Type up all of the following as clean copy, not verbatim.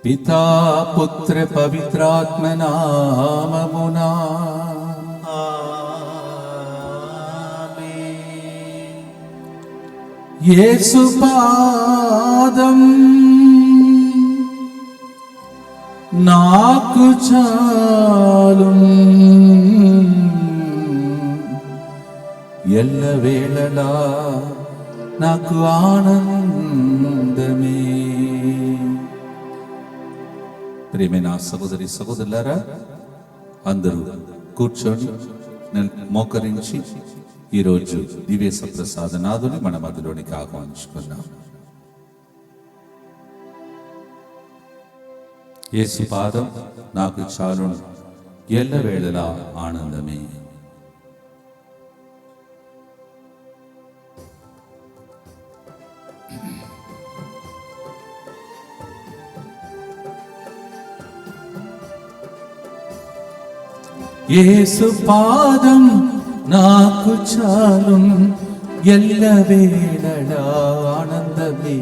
పితా పుత్ర పవిత్రాత్మ నామమునా యేసు పాదం నాకు చాలు, ఎల్లవేళలా నాకు ఆనందమే. ప్రియమైన సహోదరి సహోదరులారా, అందరూ కూర్చొని మోకరించి ఈరోజు దివ్య సప్రసాదనాథుని మన మధ్యలోనికి ఆహ్వానించుకున్నాం. యేసు పాదం నాకు చాలు, ఎల్లవేళలా ఆనందమే. యేసు పాదం నాకు చాలు, ఎల్లవేళలా ఆనందమే.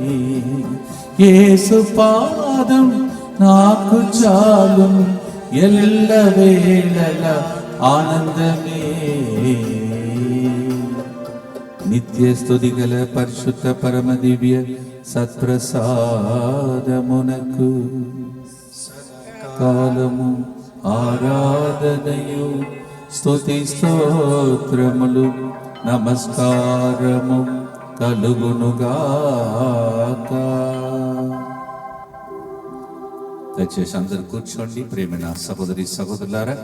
యేసు పాదం నాకు చాలు, ఎల్లవేళలా ఆనందమే. నిత్య స్తుతి గల పరిశుద్ధ పరమ దివ్య సత్ప్రసాదమునకు కాలము ఆరాధనయు స్తుతి స్తోత్రములు నమస్కారము కలుగునుగాక. దయచేసి అందరు కూర్చోండి. ప్రేమైన సహోదరి సహోదరులారా,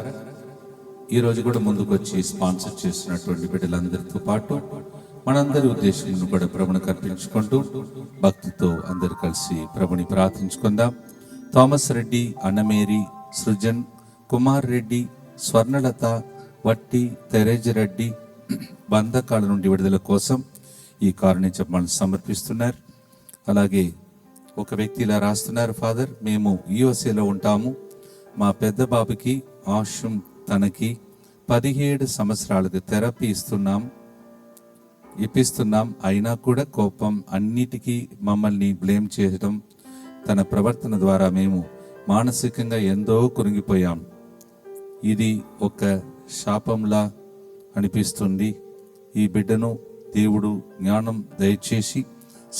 ఈరోజు కూడా ముందుకు వచ్చి స్పాన్సర్ చేస్తున్నటువంటి బిడ్డలందరితో పాటు మనందరి ఉద్దేశం కూడా ప్రభుని కర్పించుకుంటూ భక్తితో అందరు కలిసి ప్రభుని ప్రార్థించుకుందాం. థామస్ రెడ్డి, అన్నమేరీ, సృజన్, కుమార్ రెడ్డి, స్వర్ణలత, వట్టి, తెరేజ్ రెడ్డి బంధకాల నుండి విడుదల కోసం ఈ కారుణ్య జపమాలను సమర్పిస్తున్నారు. అలాగే ఒక వ్యక్తి ఇలా రాస్తున్నారు, ఫాదర్, మేము యూఎస్ఏలో ఉంటాము. మా పెద్ద బాబుకి ఆశం తనకి 17 సంవత్సరాలకు థెరపీ ఇప్పిస్తున్నాం. అయినా కూడా కోపం, అన్నిటికీ మమ్మల్ని బ్లేమ్ చేయడం, తన ప్రవర్తన ద్వారా మేము మానసికంగా ఎంతో కురింగిపోయాం. ఇది ఒక శాపంలా అనిపిస్తుంది. ఈ బిడ్డను దేవుడు జ్ఞానం దయచేసి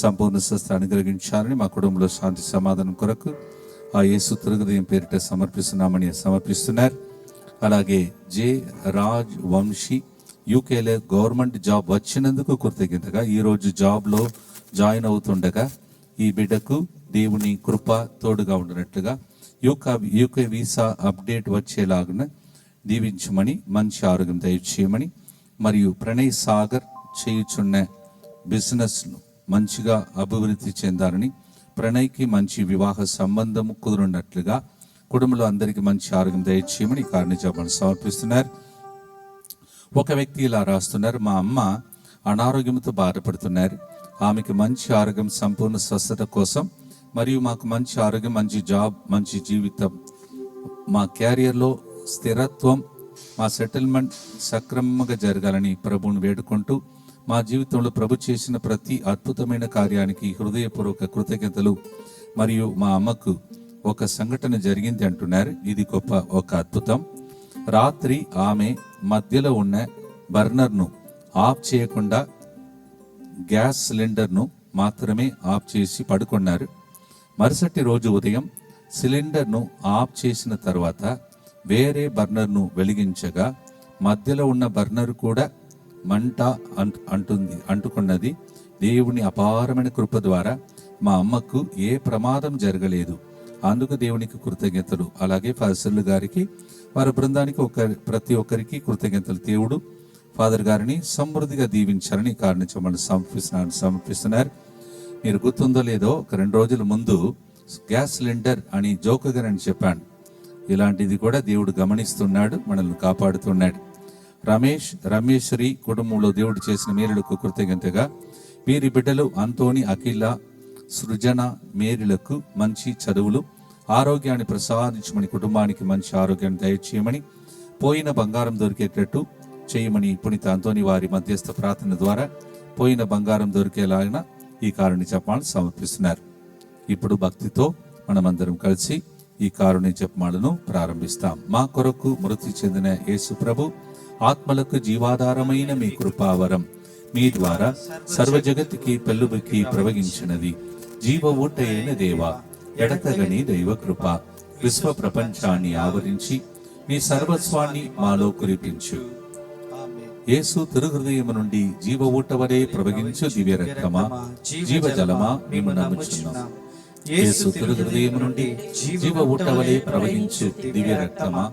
సంపూర్ణ స్వస్థ అనుగ్రహించాలని మా కుటుంబంలో శాంతి సమాధానం కొరకు ఆ యేసు తిరుగదయం పేరిట సమర్పిస్తున్నామని సమర్పిస్తున్నారు. అలాగే జే రాజ్ వంశీ యూకేలో గవర్నమెంట్ జాబ్ వచ్చినందుకు కృతజ్ఞతగా ఈరోజు జాబ్లో జాయిన్ అవుతుండగా ఈ బిడ్డకు దేవుని కృప తోడుగా ఉండినట్లుగా యూకే వీసా అప్డేట్ వచ్చేలాగా దీవించమని, మంచి ఆరోగ్యం దయచేయమని, మరియు ప్రణయ్ సాగర్ చేయుచున్న బిజినెస్ను మంచిగా అభివృద్ధి చెందాలని, ప్రణయ్కి మంచి వివాహ సంబంధము కుదురున్నట్లుగా కుటుంబంలో అందరికీ మంచి ఆరోగ్యం దయచేయమని కారణించమని సమర్పిస్తున్నారు. ఒక వ్యక్తి ఇలా రాస్తున్నారు, మా అమ్మ అనారోగ్యంతో బాధపడుతున్నారు. ఆమెకి మంచి ఆరోగ్యం, సంపూర్ణ స్వస్థత కోసం మరియు మాకు మంచి ఆరోగ్యం, మంచి జాబ్, మంచి జీవితం, మా క్యారియర్లో స్థిరత్వం, మా సెటిల్మెంట్ సక్రమంగా జరగాలని ప్రభువుని వేడుకుంటూ మా జీవితంలో ప్రభు చేసిన ప్రతి అద్భుతమైన కార్యానికి హృదయపూర్వక కృతజ్ఞతలు. మరియు మా అమ్మకు ఒక సంఘటన జరిగింది అంటున్నారు. ఇది గొప్ప ఒక అద్భుతం. రాత్రి ఆమె మధ్యలో ఉన్న బర్నర్ను ఆఫ్ చేయకుండా గ్యాస్ సిలిండర్ను మాత్రమే ఆఫ్ చేసి పడుకున్నారు. మరుసటి రోజు ఉదయం సిలిండర్ను ఆఫ్ చేసిన తర్వాత వేరే బర్నర్ను వెలిగించగా మధ్యలో ఉన్న బర్నర్ కూడా మంట అంటుకున్నది. దేవుని అపారమైన కృప ద్వారా మా అమ్మకు ఏ ప్రమాదం జరగలేదు. అందుకు దేవునికి కృతజ్ఞతలు. అలాగే ఫాదర్ గారికి, వారి బృందానికి ప్రతి ఒక్కరికి కృతజ్ఞతలు. దేవుడు ఫాదర్ గారిని సమృద్ధిగా దీవించాలని కారణించమని సమర్పిస్తున్నారు. మీరు గుర్తుందో లేదో, ఒక 2 రోజుల ముందు గ్యాస్ సిలిండర్ అని జోకుగా నేను చెప్పాను. ఇలాంటిది కూడా దేవుడు గమనిస్తున్నాడు, మనల్ని కాపాడుతున్నాడు. రమేశ్వరి కుటుంబంలో దేవుడు చేసిన మేలులకు కృతజ్ఞతగా వీరి బిడ్డలు అంతోని, అఖిల, సృజన, మేరీలకు మంచి చదువులు, ఆరోగ్యాన్ని ప్రసాదించమని, కుటుంబానికి మంచి ఆరోగ్యాన్ని దయచేయమని, పోయిన బంగారం దొరికేటట్టు చేయమని పునీత అంతోని వారి మధ్యస్థ ప్రార్థన ద్వారా పోయిన బంగారం దొరికేలాగిన ఈ కారణి జపాన్ని సమర్పిస్తున్నారు. ఇప్పుడు భక్తితో మనమందరం కలిసి ఈ కారుణ్య జపమాలను ప్రారంభిస్తాం. మా కొరకు మృతి చెందిన యేసు ప్రభు ఆత్మలకు జీవాధారమైన మీ కృపావరం మీ ద్వారా సర్వ జగత్తుకి పెళ్ళుబుకి ప్రవగించినది. జీవ ఊట అయిన దేవా, ఎడతగని దైవ కృప విశ్వ ప్రపంచాన్ని ఆవరించి మీ సర్వస్వాన్ని మాలో కురిపించు. యేసు తిరుహృదయము నుండి జీవ ఊట వలె ప్రవగించు దివ్య రక్తమా, జీవ జలమా మేము నమ్ముచున్నాం. యేసు తిరుహృదయము నుండి జీవ ఊట వలె ప్రవగించు దివ్య రక్తమా,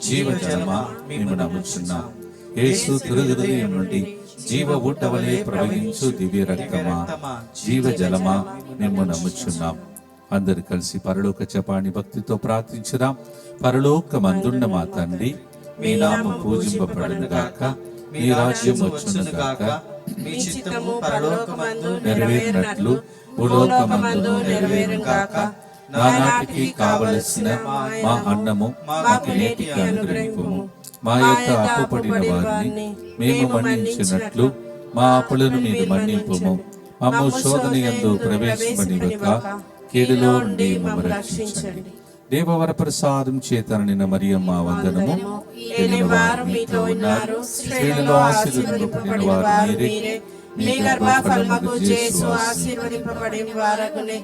జీవ జలమా మేము నమ్ముచున్నాం. యేసు తిరుహృదయం నుండి జీవ ఊట వలె ప్రవహించు దివ్య రక్తమా, జీవ జలమా మేము నమ్ముచున్నాం. అందరు కలిసి పరలోక జపాన్ని భక్తితో ప్రార్థించుదాం. పరలోకమందున్న మా తండ్రి, మీ నామం పూజింపబడును గాక, మీ రాజ్యం వచ్చును గాక, మీ చిత్తము పరలోకమందు నెరవేరినట్లు భూలోకమందు నెరవేరును గాక. నానాటికి కావలసిన మా అన్నము మాకు నేటికి అనుగ్రహింపుము. మా యొక్క అప్పుపడిన వారిని మేము మన్నించినట్లు మా అప్పులను మీరు మన్నింపుము. మమ్ము శోధన యందు ప్రవేశింపనివ్వక కీడులో నుండి మమ్ము రక్షించండి. దేవవర ప్రసాదం చేత నిన్న మరియమ్మ వందనము. వారు మీతో ఉన్నారు, స్త్రీలలో ఆశీర్వదింపబడిన వారు మీరే. మీ గర్భఫలముకు యేసు ఆశీర్వదింపబడిన వారగునే.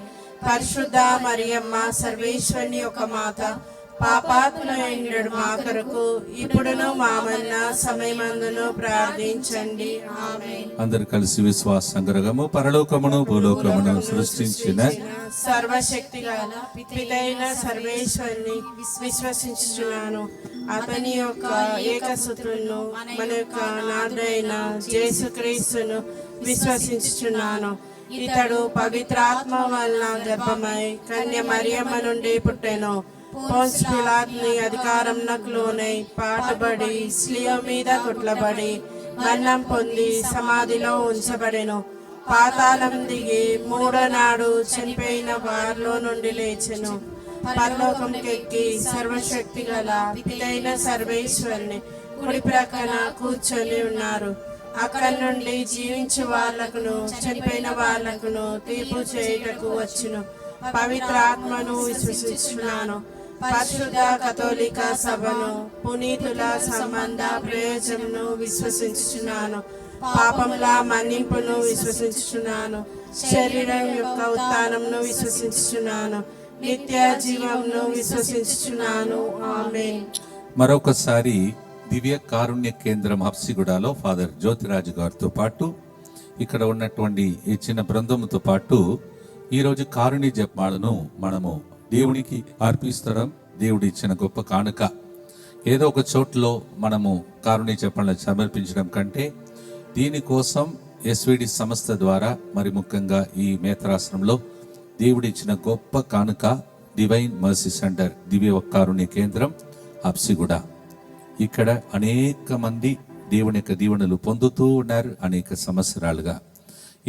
పరిశుద్ధ మరియమ్మ సర్వేశ్వరుని యొక్క మాత, పాపాత్ములైన మా కొరకు ఇప్పుడును మా మరణ సమయమందును ప్రార్థించండి. ఆమేన్. అందరు కలిసి విశ్వాస సంగ్రహము. పరలోకమును భూలోకమును సృష్టించిన సర్వశక్తి గల పితైన సర్వేశ్వరుని విశ్వసించుచున్నాను. అతని యొక్క ఏకసుతులను మన యొక్క నాథైన యేసుక్రీస్తును విశ్వసించుచున్నాను. ఇతడు పవిత్రాత్మ వలన గర్భమై కన్య మరియమ్మ నుండి పుట్టెను. పోన్స్ పిలాతుని అధికారంనకు లోనై పాటుబడి శిలువ మీద కొట్లబడి మరణం పొంది సమాధిలో ఉంచబడెను. పాతాళం దిగి మూడో నాడు చనిపోయిన వారిలో నుండి లేచెను. పరలోకంకెక్కి సర్వశక్తి గల పితైన సర్వేశ్వరుని కుడి ప్రక్కన కూర్చొని ఉన్నారు. అక్కడి నుండి జీవించు వాళ్ళకును చనిపోయిన వాళ్ళకును తీర్పు చేయుటకు వచ్చును. పవిత్ర ఆత్మను విశ్వసిస్తున్నాను. పరిశుద్ధ కథోలిక సభను, పునీతుల సంబంధ ప్రయోజనమును విశ్వసించుచున్నాను. పాపముల మన్నింపును విశ్వసించుచున్నాను. శరీరం యొక్క ఉత్థానమును విశ్వసించుచున్నాను. నిత్య జీవమును విశ్వసించుచున్నాను. ఆమేన్. మరొకసారి దివ్య కారుణ్య కేంద్రం హబ్సిగూడలో ఫాదర్ జ్యోతిరాజు గారితో పాటు ఇక్కడ ఉన్నటువంటి ఈ చిన్న బృందంతో పాటు ఈరోజు కారుణ్య జపమాలను మనము దేవునికి అర్పిస్తడం దేవుడు ఇచ్చిన గొప్ప కానుక. ఏదో ఒక చోట్లో మనము కారుణ్య జపమాలను సమర్పించడం కంటే దీనికోసం ఎస్విడి సంస్థ ద్వారా మరి ముఖ్యంగా ఈ మేతరాశ్రమంలో దేవుడిచ్చిన గొప్ప కానుక డివైన్ మర్సీ సెంటర్ దివ్య కారుణ్య కేంద్రం హబ్సిగూడ. ఇక్కడ అనేక మంది దేవుని యొక్క దీవెనలు పొందుతూ ఉన్నారు అనేక సంవత్సరాలుగా.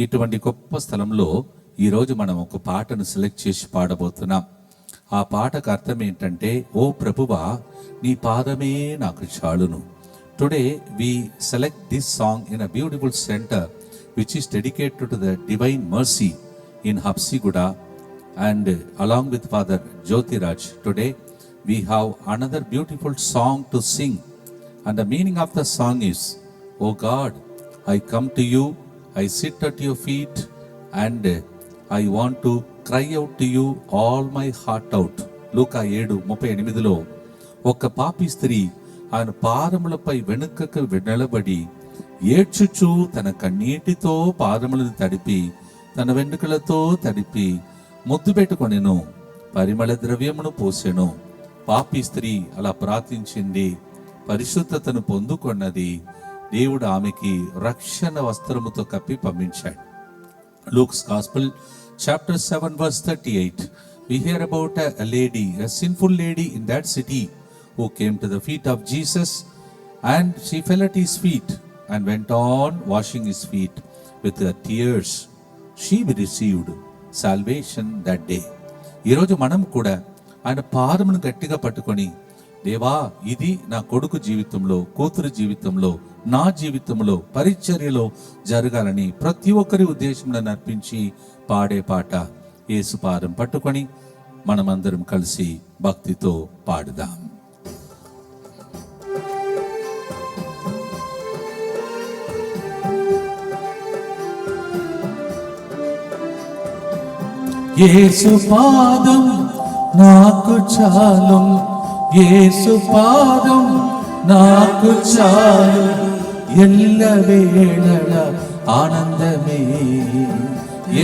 ఇటువంటి గొప్ప స్థలంలో ఈరోజు మనం ఒక పాటను సెలెక్ట్ చేసి పాడబోతున్నాం. ఆ పాటకు అర్థం ఏంటంటే, ఓ ప్రభువా నీ పాదమే నాకు చాలును. Today we select this song in a beautiful center which is dedicated to the Divine Mercy in Habsiguda, and along with Father Jyotiraj today we have another beautiful song to sing, and the meaning of the song is, O God, I come to you, I sit at your feet, and I want to cry out to you all my heart out. లూకా 7:38లో ఒక పాపి స్త్రీ ఆయన పాదములపై వెనుకకు నిలబడి ఏడ్చుచు తన కన్నీటితో పాదములను తడిపి తన వెనుకలతో తడిపి ముద్దు పెట్టుకొనెను, పరిమళ ద్రవ్యమును పోసెను. పాపి స్త్రీ అలా ప్రార్థించింది, పరిశుద్ధతను పొందుకొన్నది. దేవుడు ఆమెకి రక్షణ వస్త్రముతో కప్పి పంపించాడు. Luke's Gospel chapter 7 verse 38, we hear about a lady, a sinful lady in that city, who came to the feet of Jesus, and she fell at his feet and went on washing his feet with her tears. She received salvation that day. ఈరోజు మనం కూడా ఆయన పాదమును గట్టిగా పట్టుకొని, దేవా ఇది నా కొడుకు జీవితంలో, కూతురు జీవితంలో, నా జీవితంలో, పరిచర్యలో జరగాలని ప్రతి ఒక్కరి ఉద్దేశంలో నర్పించి పాడే పాట యేసు పాదం పట్టుకొని మనమందరం కలిసి భక్తితో పాడుదాం. యేసు పాదం నాకు చాలు, యేసు పాదం నాకు చాలు, ఎల్లవేళల ఆనందమే,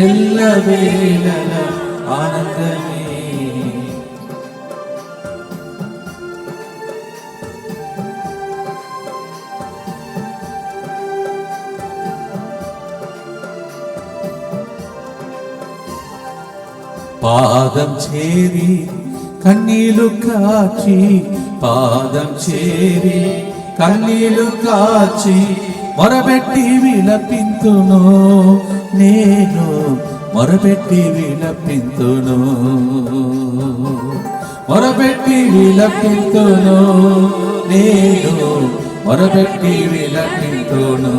ఎల్లవేళల ఆనందమే. పాదం చేరి కన్నీలు కాచి, పాదం చేరి కన్నీలు కాచి, మొరబెట్టి విలపింతును నేను, మొరబెట్టి విలపింతును, మొరబెట్టి విలపింతును నేను, మొరబెట్టి విలపింతును.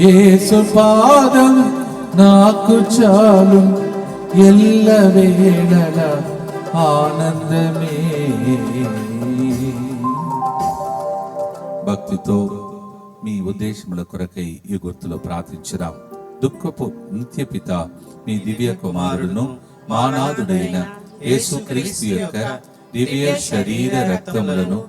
యేసు పాదం నాకు చాలు, ఎల్లవేళల ఆనందమే. భక్తితో మీ ఉద్దేశముల కొరకై ఈ గుర్తులో ప్రార్థించుదాం. దుఃఖపు నిత్యపిత మీ దివ్య కుమారుడును మానాథుడైన యేసుక్రీస్తు యొక్క దివ్య శరీర రక్తములను,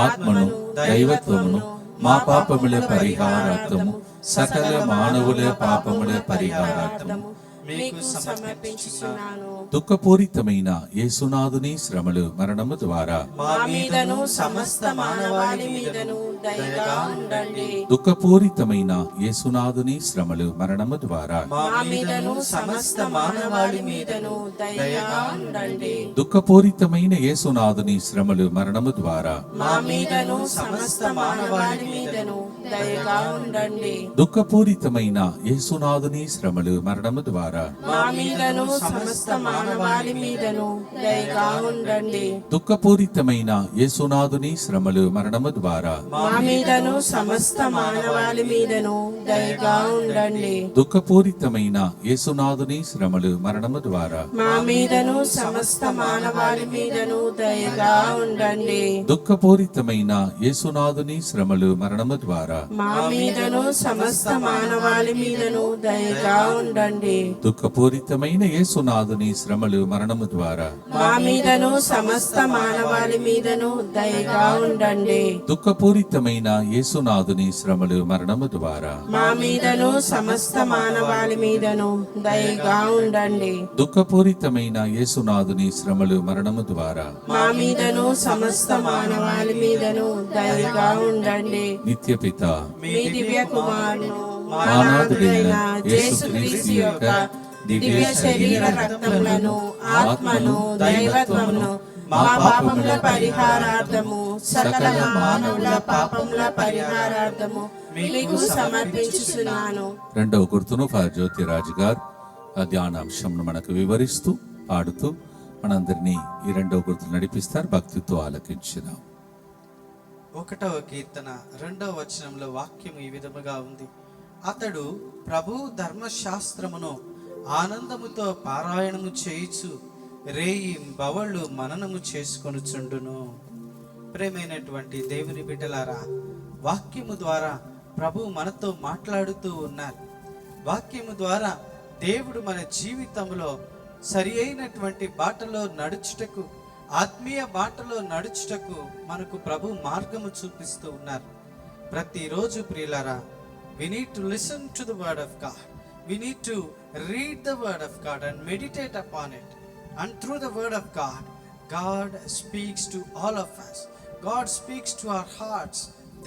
ఆత్మను, దైవత్వమును మా పాపముల పరిహారార్థము, సకల మానవుల పాపముల పరిహారార్థము మీకు సమర్పించుచున్నాను. దుఃఖపూరితమైన యేసునాథుని శ్రమలు మరణము ద్వారా మా మీదను సమస్త మానవాళి మీదను దయగా ఉండండి. దుఃఖపూరితమైన యేసునాథుని శ్రమలు మరణము ద్వారా మా మీదను సమస్త మానవాళి మీదను దయగా ఉండండి. దుఃఖపూరితమైన యేసునాథుని శ్రమలు మరణము ద్వారా మా మీదను సమస్త మానవాళి మీదను దయగా ఉండండి. దుఃఖపూరితమైన యేసునాథుని శ్రమలు మరణము ద్వారా మా మీదను సమస్త మానవాళి మీదను దయగా ఉండండి. దుఃఖపూరితమైన యేసునాథుని శ్రమలు మరణము ద్వారా మా మీదను సమస్త మానవాళి మీదను దయగా ఉండండి. దుఃఖపూరితమైన యేసునాథుని శ్రమలు మరణము ద్వారా మా మీదను సమస్త మానవాళి మీదను దయగా ఉండండి. దుఃఖపూరితమైన యేసునాథుని శ్రమలు మరణము ద్వారా మా మీదను సమస్త మానవాళి మీదను దయగా ఉండండి. దుఃఖపూరితమైన యేసునాథుని శ్రమలు మరణము ద్వారా మా మీదను సమస్త మానవాళి మీదను దయగా ఉండండి. దుఃఖపూరితమైన యేసునాథుని శ్రమలు మరణము ద్వారా మా మీదను సమస్త మానవాళి మీదను దయగా ఉండండి. దుఃఖపూరితమైన యేసునాథుని శ్రమలు మరణము ద్వారా మా మీదను సమస్త మానవాళి మీదను దయగా ఉండండి. నిత్యపిత మీ దివ్య కుమారును మానాథుడైన యేసుక్రీస్తు యొక్క దివ్య శరీర రక్తములను, ఆత్మను, దైవత్వమును మా పాపముల పరిహారార్థము, సకల మానవుల పాపముల పరిహారార్థము మీకు సమర్పించుచున్నాను. రెండవ గుర్తును ఫాదర్ జ్యోతిరాజు గారు ఆ ధ్యానాంశంను మనకు వివరిస్తూ పాడుతూ మనందరినీ ఈ రెండవ గుర్తు నడిపిస్తారు. భక్తితో ఆలకించుదాం. 1వ కీర్తన 2వ వచనంలో వాక్యం ఈ విధముగా ఉంది. అతడు ప్రభు ధర్మశాస్త్రమును ఆనందముతో పారాయణము చేయుచు రేయి బవళ్ళు మననము చేసుకొనుచుండును. ప్రేమైనటువంటి దేవుని బిడ్డలారా, వాక్యము ద్వారా ప్రభు మనతో మాట్లాడుతూ ఉన్నారు. వాక్యము ద్వారా దేవుడు మన జీవితంలో సరి అయినటువంటి బాటలో నడుచుటకు, ఆత్మీయ బాటలో నడుచుటకు మనకు ప్రభు మార్గము చూపిస్తూ ఉన్నారు. ప్రతిరోజు ప్రియులారా, we need to listen to the word of God. We need to read the word of God and meditate upon it. And through the word of God, God speaks to all of us. God speaks to our hearts.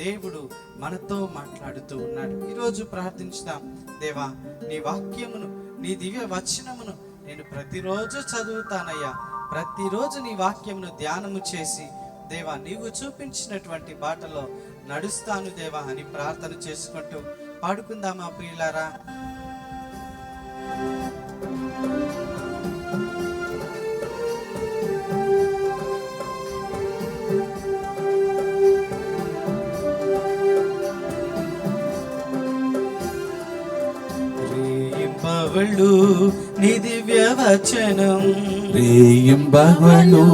దేవుడు మనతో మాట్లాడుతూ ఉన్నాడు. ఈరోజు ప్రార్థించుదాం. దేవా, నీ వాక్యమును, నీ దివ్య వచనమును నేను ప్రతిరోజు చదువుతానయ్యా. ప్రతిరోజు నీ వాక్యమును ధ్యానము చేసి దేవా, నీవు చూపించినటువంటి బాటలో నడుస్తాను దేవా అని ప్రార్థన చేసుకుంటూ పాడుకుందామా ప్రియులారా? రాపవళ్ళు నీ దివ్య వచనం రేయింబగలు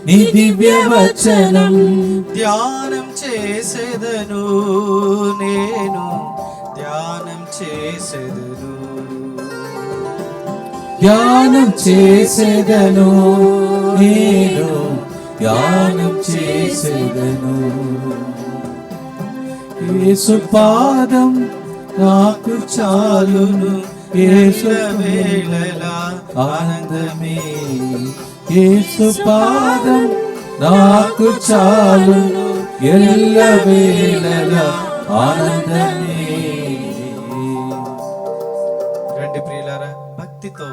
నీ దివ్య వచనం ధ్యానం చేసేదను నేను ధ్యానం చేసేదను ధ్యానం చేసేదను నేను ధ్యానం చేసేదను యేసు పాదం నాకు చాలును యేసు వేళలా ఆనందమే యేసు పాదం నాకు చాలును ఎల్ల వేళల ఆనందమే. రండి ప్రియులారా, భక్తితో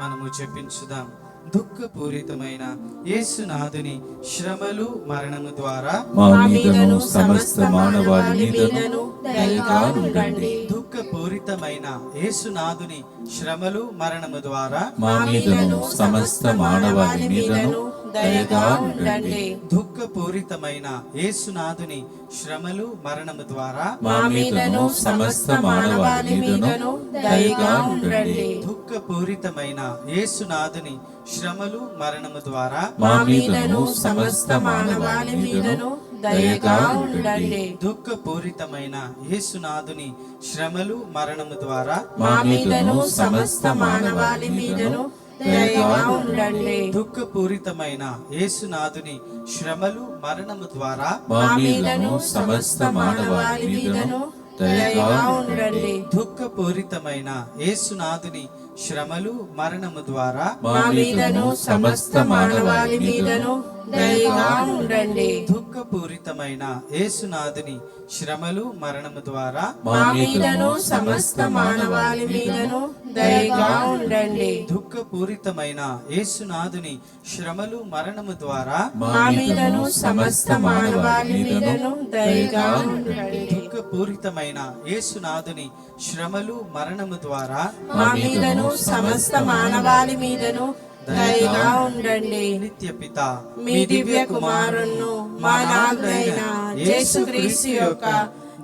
మనము చెప్పించుదాం. దుఃఖపూరితమైన యేసునాథుని శ్రమలు మరణము ద్వారా మా మీదను సమస్త మానవాళి మీదను దయగా ఉండండి. దుఃఖపూరితమైన యేసునాథుని శ్రమలు మరణము ద్వారా మా మీదను సమస్త మానవాళి మీదను దయగా ఉండండి. దుఃఖపూరితమైన యేసునాథుని శ్రమలు మరణము ద్వారా మా మీదను సమస్త మానవాళి మీదను దయగా ఉండండి. దుఃఖపూరితమైన యేసునాథుని శ్రమలు మరణము ద్వారా మా మీదను సమస్త మానవాళి మీదను దయగా ఉండండి. దుఃఖపూరితమైన యేసునాథుని శ్రమలు మరణము ద్వారా మా మీదను సమస్త మానవాళి మీదను దయగా ఉండండి. దుఃఖపూరితమైన యేసునాథుని శ్రమలు మరణము ద్వారా మా మీదను సమస్త మానవాళి మీదను దయగా ఉండండి. దుఃఖపూరితమైన యేసునాథుని శ్రమలు మరణము ద్వారా మా మీదను సమస్త మానవాళి మీదను దయగా ఉండండి. దుఃఖపూరితమైన యేసునాథుని శ్రమలు మరణము ద్వారా మా మీదను సమస్త మానవాళి మీదను దయగా ఉండండి. దుఃఖపూరితమైన యేసునాథుని శ్రమలు మరణము ద్వారా మా మీదను సమస్త మానవాళి మీదను దయగా ఉండండి. దుఃఖపూరితమైన యేసునాథుని శ్రమలు మరణము ద్వారా మా మీదను సమస్త మానవాళి మీదను దయగా ఉండండి. నిత్య పిత మీ దివ్య కుమారుణ్ణు మా నాథుడైన యేసుక్రీస్తు యొక్క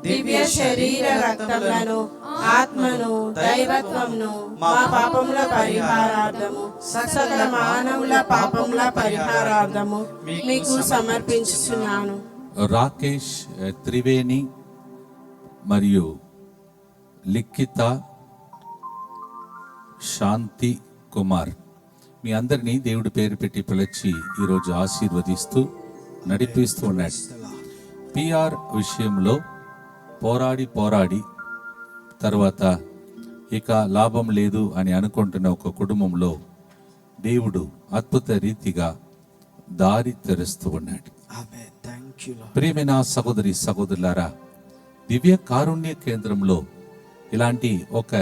దివ్య శరీర రక్తములను ఆత్మను దైవత్వమును మా పాపముల పరిహారార్థము సకల మానవుల పాపముల పరిహారార్థము మీకు సమర్పించుచున్నాను. రాకేష్ త్రివేణి మరియు లిఖిత శాంతి కుమార్ మీ అందరినీ దేవుడి పేరు పెట్టి పిలిచి ఈరోజు ఆశీర్వదిస్తూ నడిపిస్తూ ఉన్నాడు. పిఆర్ విషయంలో పోరాడి తర్వాత ఇక లాభం లేదు అని అనుకుంటున్న ఒక కుటుంబంలో దేవుడు అద్భుత రీతిగా దారి తెరుస్తూ ఉన్నాడు. ప్రియమైన సహోదరి సహోదరులారా, దివ్య కారుణ్య కేంద్రంలో ఇలాంటి ఒక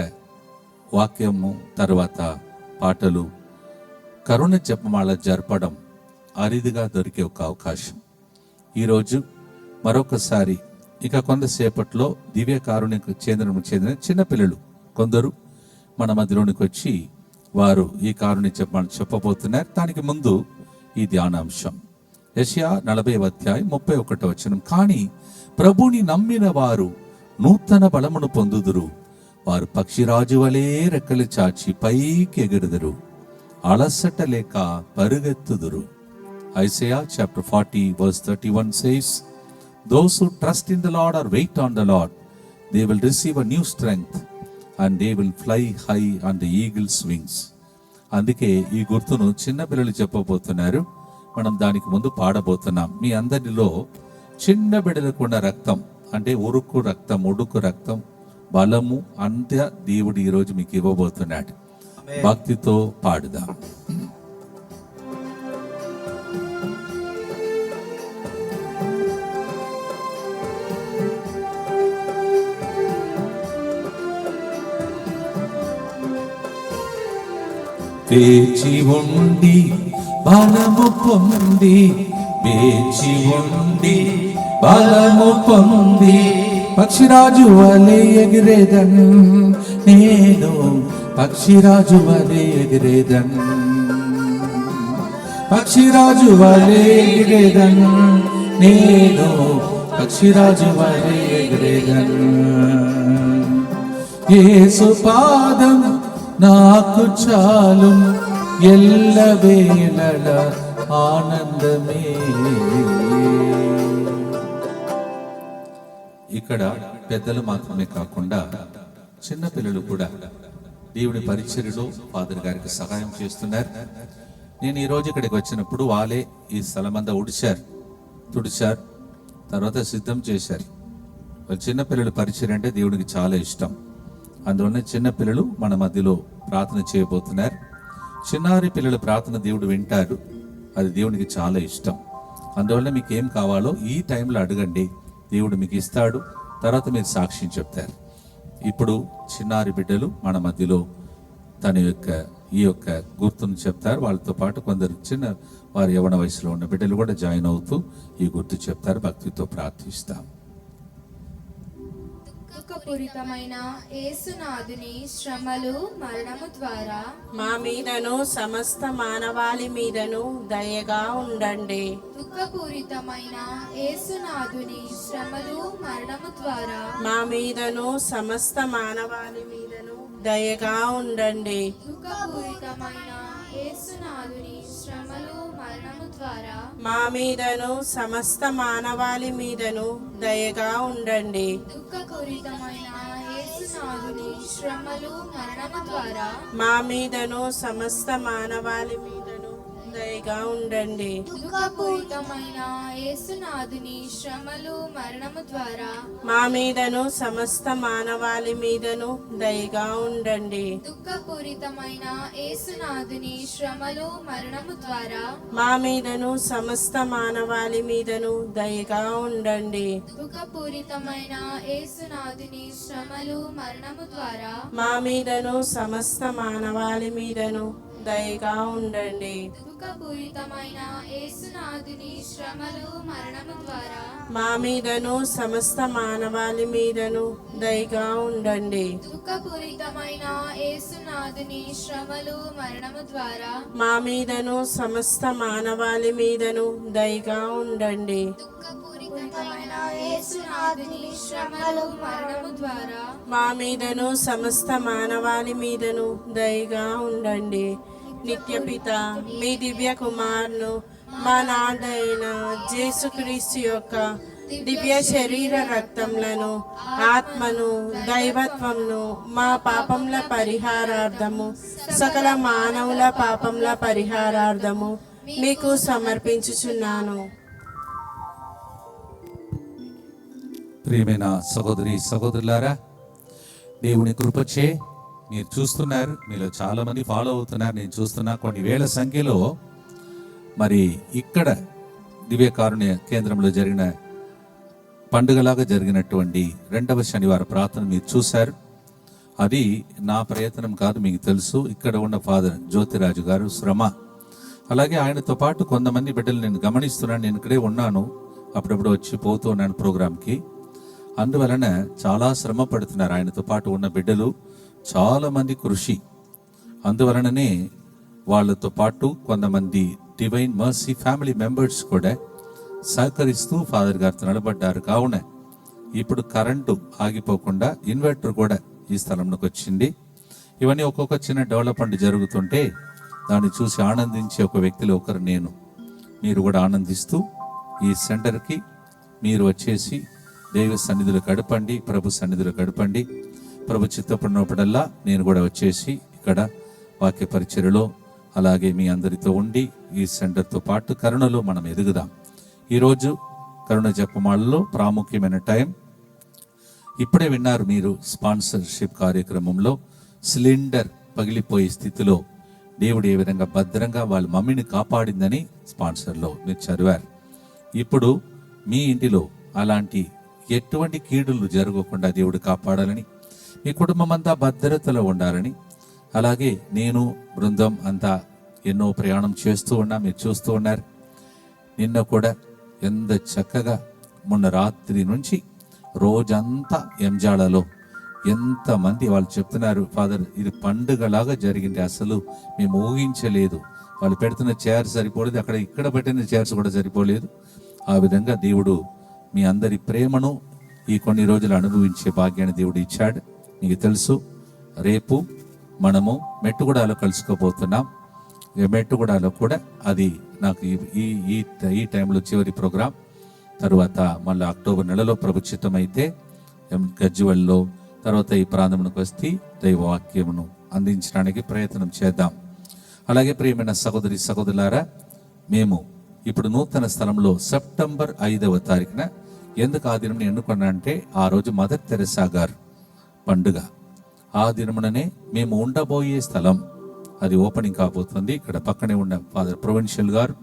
వాక్యము తర్వాత పాటలు కరుణ జపమాల జరపడం అరిదిగా దొరికే ఒక అవకాశం. ఈరోజు మరొకసారి ఇక కొంతసేపట్లో దివ్య కారుణ్య కేంద్రం చెందిన చిన్నపిల్లలు కొందరు మన మధ్యలోనికి వచ్చి వారు ఈ కారుణ్య జపమాల చెప్పబోతున్నారు. దానికి ముందు ఈ ధ్యానాంశం యెషయా 40:31 కానీ ప్రభుని నమ్మిన వారు నూతన బలమును పొందుదురు, వారు పక్షిరాజు వలె రెక్కలు చాచి పైకి ఎగురుదురు, అలసట లేక పరుగెత్తుదురు. Isaiah chapter 40:31 says, those who trust in the Lord or wait on the Lord, they will receive a new strength and they will fly high on the eagle's wings. అందుకే ఈ గుర్తును చిన్న పిల్లలు చెప్పబోతున్నారు. మనం దానికి ముందు పాడబోతున్నాం. మీ అందరిలో చిన్న బిడ్డలకు ఉన్న రక్తం అంటే ఉడుకు రక్తం బలము అంత దేవుడు ఈరోజు మీకు ఇవ్వబోతున్నాడు. భక్తితో పాడుదాం. వేచి ఉండి బలము పొంది, వేచి ఉండి బలము పొంది, పక్షిరాజు వలె ఎగిరేదన్ నేను, పక్షిరాజు వలె ఎగిరేదన్, పక్షిరాజు వలె ఎగిరేదన్ నేను, పక్షిరాజు వలె ఎగిరేదన్. యేసు పాదం నాకు చాలు ఎల్లవేళల ఆనందమే. ఇక్కడ పెద్దలు మాత్రమే కాకుండా చిన్నపిల్లలు కూడా దేవుని పరిచర్యలో ఫాదర్ గారికి సహాయం చేస్తున్నారు. నేను ఈరోజు ఇక్కడికి వచ్చినప్పుడు వాళ్ళే ఈ స్థలమంతా ఉడిచారు, తుడిచారు, తర్వాత సిద్ధం చేశారు. చిన్నపిల్లలు పరిచర్య అంటే దేవుడికి చాలా ఇష్టం. అందువల్ల చిన్నపిల్లలు మన మధ్యలో ప్రార్థన చేయబోతున్నారు. చిన్నారి పిల్లల ప్రార్థన దేవుడు వింటారు, అది దేవునికి చాలా ఇష్టం. అందువల్ల మీకు ఏం కావాలో ఈ టైంలో అడగండి, దేవుడు మీకు ఇస్తాడు. తర్వాత మీరు సాక్ష్యం చెప్తారు. ఇప్పుడు చిన్నారి బిడ్డలు మన మధ్యలో ఈ యొక్క గుర్తును చెప్తారు. వాళ్ళతో పాటు కొందరు చిన్న వారి యవ్వన వయసులో ఉన్న బిడ్డలు కూడా జాయిన్ అవుతూ ఈ గుర్తు చెప్తారు. భక్తితో ప్రార్థిస్తాం. దుఃఖపూరితమైన యేసునాథుని శ్రమలు మరణము ద్వారా మా మీదను సమస్త మానవాళి మీదను దయగా ఉండండి. దుఃఖపూరితమైన యేసునాథుని శ్రమలు మరణము ద్వారా మా మీదను సమస్త మానవాళి మీదను దయగా ఉండండి. దుఃఖపూరితమైన యేసునాథుని శ్రమలు మరణము ద్వారా మా మీదను సమస్త మానవాళి మీదను దయగా ఉండండి. దుఃఖపూరితమైన యేసునాథుని శ్రమలు మరణము ద్వారా మా మీదను సమస్త మానవాళి మీదను దయగా ఉండండి. దుఃఖపూరితమైన యేసునాథుని శ్రమలు మరణము ద్వారా మా మీదను సమస్త మానవాళి మీదను దయగా ఉండండి. దుఃఖపూరితమైన యేసునాథుని శ్రమలు మరణము ద్వారా మా మీదను సమస్త మానవాళి మీదను దయగా ఉండండి. దుఃఖపూరితమైన యేసునాథుని శ్రమలు మరణము ద్వారా మా మీదను సమస్త మానవాళి మీదను దయగా ఉండండి. దుఃఖపూరితమైన యేసునాథుని శ్రమలు మరణము ద్వారా మా మీదను సమస్త మానవాళి మీదను దయగా ఉండండి. దుఃఖపూరితమైన యేసునాథుని శ్రమలు మరణము ద్వారా మా మీదను సమస్త మానవాళి మీదను దయగా ఉండండి. దుఃఖపూరితమైన యేసునాథుని శ్రమలు మరణము ద్వారా మా మీదను సమస్త మానవాళి మీదను దయగా ఉండండి. నిత్యపిత మీ దివ్య కుమారును మా నాథ అయిన యేసుక్రీస్తు యొక్క దివ్య శరీర రక్తములను ఆత్మను దైవత్వమును మా పాపముల పరిహారార్థము సకల మానవుల పాపముల పరిహారార్థము మీకు సమర్పించుచున్నాను. ప్రియమైన సహోదరి సహోదరులారా, దేవుని కృపచే మీరు చూస్తున్నారు, మీలో చాలా మంది ఫాలో అవుతున్నారు. నేను చూస్తున్నా కొన్ని వేల సంఖ్యలో మరి ఇక్కడ దివ్యకారుణ్య కేంద్రంలో జరిగిన పండుగలాగా జరిగినటువంటి 2వ శనివారం ప్రార్థన మీరు చూశారు. అది నా ప్రయత్నం కాదు, మీకు తెలుసు. ఇక్కడ ఉన్న ఫాదర్ జ్యోతిరాజు గారు శ్రమ, అలాగే ఆయనతో పాటు కొంతమంది బిడ్డలు నేను గమనిస్తున్నాను. నేను ఇక్కడే ఉన్నాను, అప్పుడప్పుడు వచ్చి పోతూ ఉన్నాను ప్రోగ్రాంకి. అందువలన చాలా శ్రమ పడుతున్నారు ఆయనతో పాటు ఉన్న బిడ్డలు, చాలా మంది కృషి. అందువలననే వాళ్ళతో పాటు కొంతమంది డివైన్ మర్సీ ఫ్యామిలీ మెంబర్స్ కూడా సహకరిస్తూ ఫాదర్ గారితో నిలబడ్డారు. కావున ఇప్పుడు కరెంటు ఆగిపోకుండా ఇన్వర్టర్ కూడా ఈ స్థలంలోకి వచ్చింది. ఇవన్నీ ఒక్కొక్క చిన్న డెవలప్మెంట్ జరుగుతుంటే దాన్ని చూసి ఆనందించే ఒక వ్యక్తిలో ఒకరు నేను. మీరు కూడా ఆనందిస్తూ ఈ సెంటర్కి మీరు వచ్చేసి దైవ సన్నిధిలో గడపండి, ప్రభు సన్నిధిలో గడపండి. ప్రభు చిత్తపడినప్పుడల్లా నేను కూడా వచ్చేసి ఇక్కడ వాక్య పరిచర్యలో అలాగే మీ అందరితో ఉండి ఈ సెంటర్తో పాటు కరుణలో మనం ఎదుగుదాం. ఈరోజు కరుణ జపమాలలో ప్రాముఖ్యమైన టైం ఇప్పుడే విన్నారు మీరు. స్పాన్సర్షిప్ కార్యక్రమంలో సిలిండర్ పగిలిపోయే స్థితిలో దేవుడు ఏ విధంగా భద్రంగా వాళ్ళ మమ్మీని కాపాడిందని స్పాన్సర్లో మీరు చదివారు. ఇప్పుడు మీ ఇంటిలో అలాంటి ఎటువంటి కీడులు జరగకుండా దేవుడు కాపాడాలని, మీ కుటుంబం అంతా భద్రతలో ఉండాలని, అలాగే నేను బృందం అంతా ఎన్నో ప్రయాణం చేస్తూ ఉన్నా, మీరు చూస్తూ ఉన్నారు. నిన్న కూడా ఎంత చక్కగా మొన్న రాత్రి నుంచి రోజంతా ఎంజాలలో ఎంతమంది వాళ్ళు చెప్తున్నారు, ఫాదర్ ఇది పండుగలాగా జరిగింది, అసలు మేము ఊహించలేదు. వాళ్ళు పెడుతున్న చైర్స్ సరిపోలేదు, అక్కడ ఇక్కడ పెట్టిన చైర్స్ కూడా సరిపోలేదు. ఆ విధంగా దేవుడు మీ అందరి ప్రేమను ఈ కొన్ని రోజులు అనుభవించే భాగ్యాన్ని దేవుడు ఇచ్చాడు. మీకు తెలుసు, రేపు మనము మెట్టుగూడలో కలుసుకోబోతున్నాం. ఈ మెట్టుగూడలో కూడా అది నాకు ఈ ఈ ఈ టైంలో చివరి ప్రోగ్రాం. తర్వాత మళ్ళీ అక్టోబర్ నెలలో ప్రభు చిత్తమైతే గజ్జివల్లో తర్వాత ఈ ప్రాంతంలోకి వస్తే దైవవాక్యమును అందించడానికి ప్రయత్నం చేద్దాం. అలాగే ప్రియమైన సహోదరి సహోదరులారా, మేము ఇప్పుడు నూతన స్థలంలో సెప్టెంబర్ 5వ తారీఖున ఎందుకు ఆ దినం ఎన్నుకున్నా అంటే ఆ రోజు మదర్ తెరెసా గారు పండుగ. ఆ దినముననే మేము ఉండబోయే స్థలం అది ఓపెనింగ్ కాబోతుంది. ఇక్కడ పక్కనే ఉన్న ఫాదర్ ప్రొవిన్షియల్ గారు,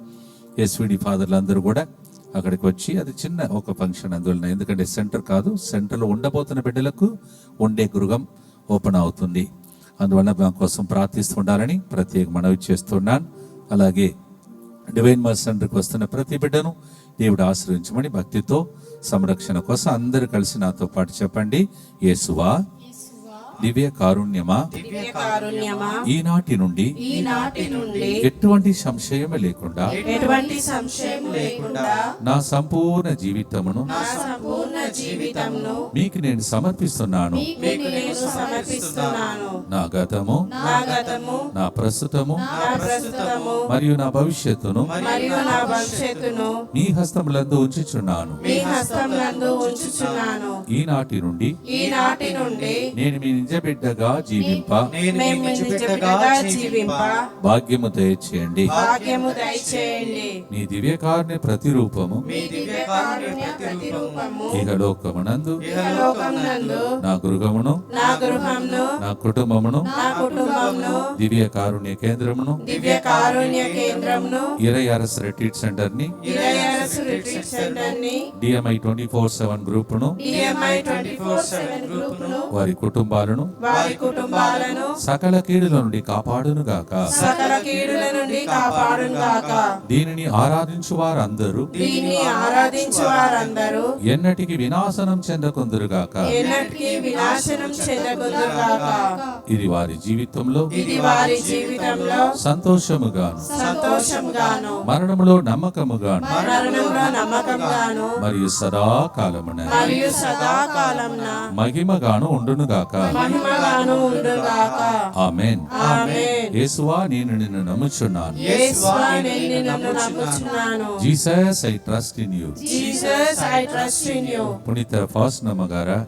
ఎస్విడి ఫాదర్లు అందరూ కూడా అక్కడికి వచ్చి, అది చిన్న ఒక ఫంక్షన్ అందువలన, ఎందుకంటే సెంటర్ కాదు, సెంటర్లో ఉండబోతున్న బిడ్డలకు ఉండే గృహం ఓపెన్ అవుతుంది. అందువల్ల మా కోసం ప్రార్థిస్తుండాలని ప్రత్యేక మనవి చేస్తున్నాను. అలాగే డివైన్ మదర్ సెంటర్కి వస్తున్న ప్రతి బిడ్డను దేవుడు ఆశ్రయించమని భక్తితో సంరక్షణ కోసం అందరూ కలిసి నాతో పాటు చెప్పండి. యేసువా, దివ్య కారుణ్యమా, ఈనాటి నుండి ఎటువంటి సంశయం లేకుండా నా సంపూర్ణ జీవితమును మీకు నేను సమర్పిస్తున్నాను. నా గతము, నా ప్రస్తుతము మరియు నా భవిష్యత్తును మీ హస్తములందు ఉంచుచున్నాను. ఈనాటి నుండి నేను మీ నిజ బిడ్డగా జీవింప భాగ్యము దయచేయండి. మీ దివ్యకారుణ్య ప్రతిరూపము ఇహలోకమునందు నా గృహమును, నా కుటుంబమును, దివ్యకారుణ్య కేంద్రమును, ఇరయారస్ రిట్రీట్ సెంటర్ ని, డిఎంఐ 24/7 గ్రూపును, వారి కుటుంబాలను సకల కీడుల నుండి కాపాడును గాక. దీనిని ఆరాధించు వారందరూ ఎన్నటికి వినాశనం చెందకుందురు గాక. ఇది వారి జీవితంలో సంతోషముగాను మరణములో నమ్మకముగాను మరియు సదాకాలమున మహిమగాను ఉండును గాక. ఆమేన్. యేసువా, నేను నిన్ను నమ్ముచున్నాను. Jesus, I trust in you. పునీత ఫాస్టినా గారా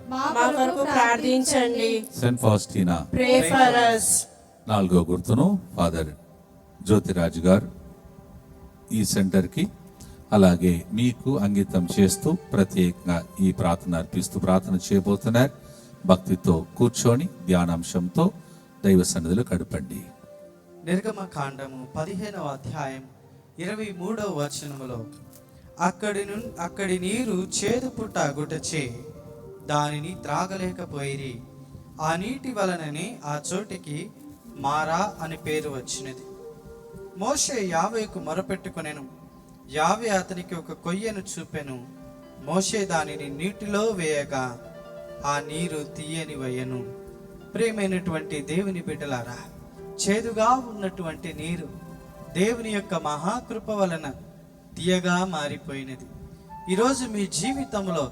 ప్రార్థించండి. Saint Faustina, pray for us. 4వ గుర్తును ఫాదర్ జ్యోతిరాజు గారు ఈ సెంటర్కి అలాగే మీకు అంకితం చేస్తూ ప్రత్యేకంగా ఈ ప్రార్థన అర్పిస్తూ ప్రార్థన చేయబోతున్నారు. భక్తితో కూర్చొని ధ్యానాంశంతో దైవ సన్నిధిలో గడపండి. నిర్గమకాండము 15వ అధ్యాయం 23వ వచనములో, అక్కడి నీరు చేదు పుట్ట గుటచే దానిని త్రాగలేకపోయిరి. ఆ నీటి వలననే ఆ చోటికి మారా అని పేరు వచ్చినది. మోషే యావేకు మొరపెట్టుకొనెను. యావే అతనికి ఒక కొయ్యను చూపెను. మోషే దానిని నీటిలో వేయగా ఆ నీరు తీయని వయ్యను. ప్రియమైనటువంటి దేవుని బిడ్డలారా, చేదుగా ఉన్నటువంటి నీరు దేవుని యొక్క మహాకృప వలన తీయగా మారిపోయినది. ఈరోజు మీ జీవితంలో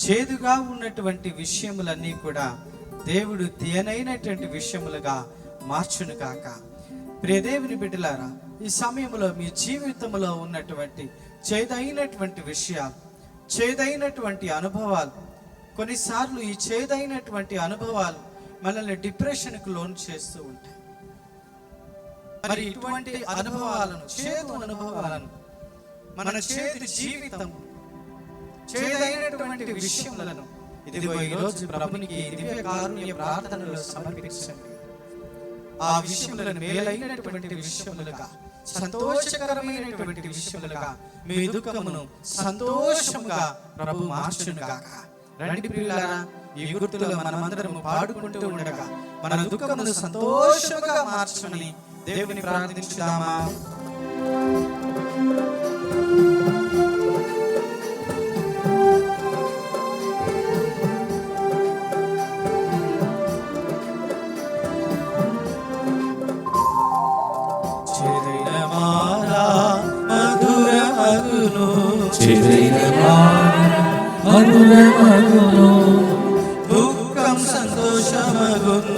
చేదుగా ఉన్నటువంటి విషయములన్నీ కూడా దేవుడు తీయనైనటువంటి విషయములుగా మార్చును కాక. ప్రియ దేవుని బిడ్డలారా, ఈ సమయంలో మీ జీవితంలో ఉన్నటువంటి చేదైనటువంటి విషయాలు, చేదైనటువంటి అనుభవాలు, కొన్నిసార్లు ఈ చేదైనటువంటి అనుభవాలు మనల్ని డిప్రెషన్కు లోన్ చేస్తూ ఉంటాయి. మరి ఇటువంటి అనుభవాలను, చేదు అనుభవాలను, మన చేదు జీవితం, చేదైనటువంటి విషయములను ఇదిగో ఈరోజు ప్రభునికి దివ్య కారుణ్య ప్రార్థనలో సమర్పించండి. ఆ విషయములను మేలైనటువంటి విషయములుగా, సంతోషకరమైనటువంటి విషయములుగా మీ దుఃఖమును సంతోషముగా ప్రభు మార్చునుగాక. రండి ప్రియులారా, ఈ గుర్తులో మనమందరము పాడుకుంటూ ఉండగా మన దుఃఖమును సంతోషముగా మార్చమని దేవుని ప్రార్థించుదామా? చేదైన మారా మధురమగును, చేదైన మారా మధురమగును, దుఃఖం సంతోషమగున్నా,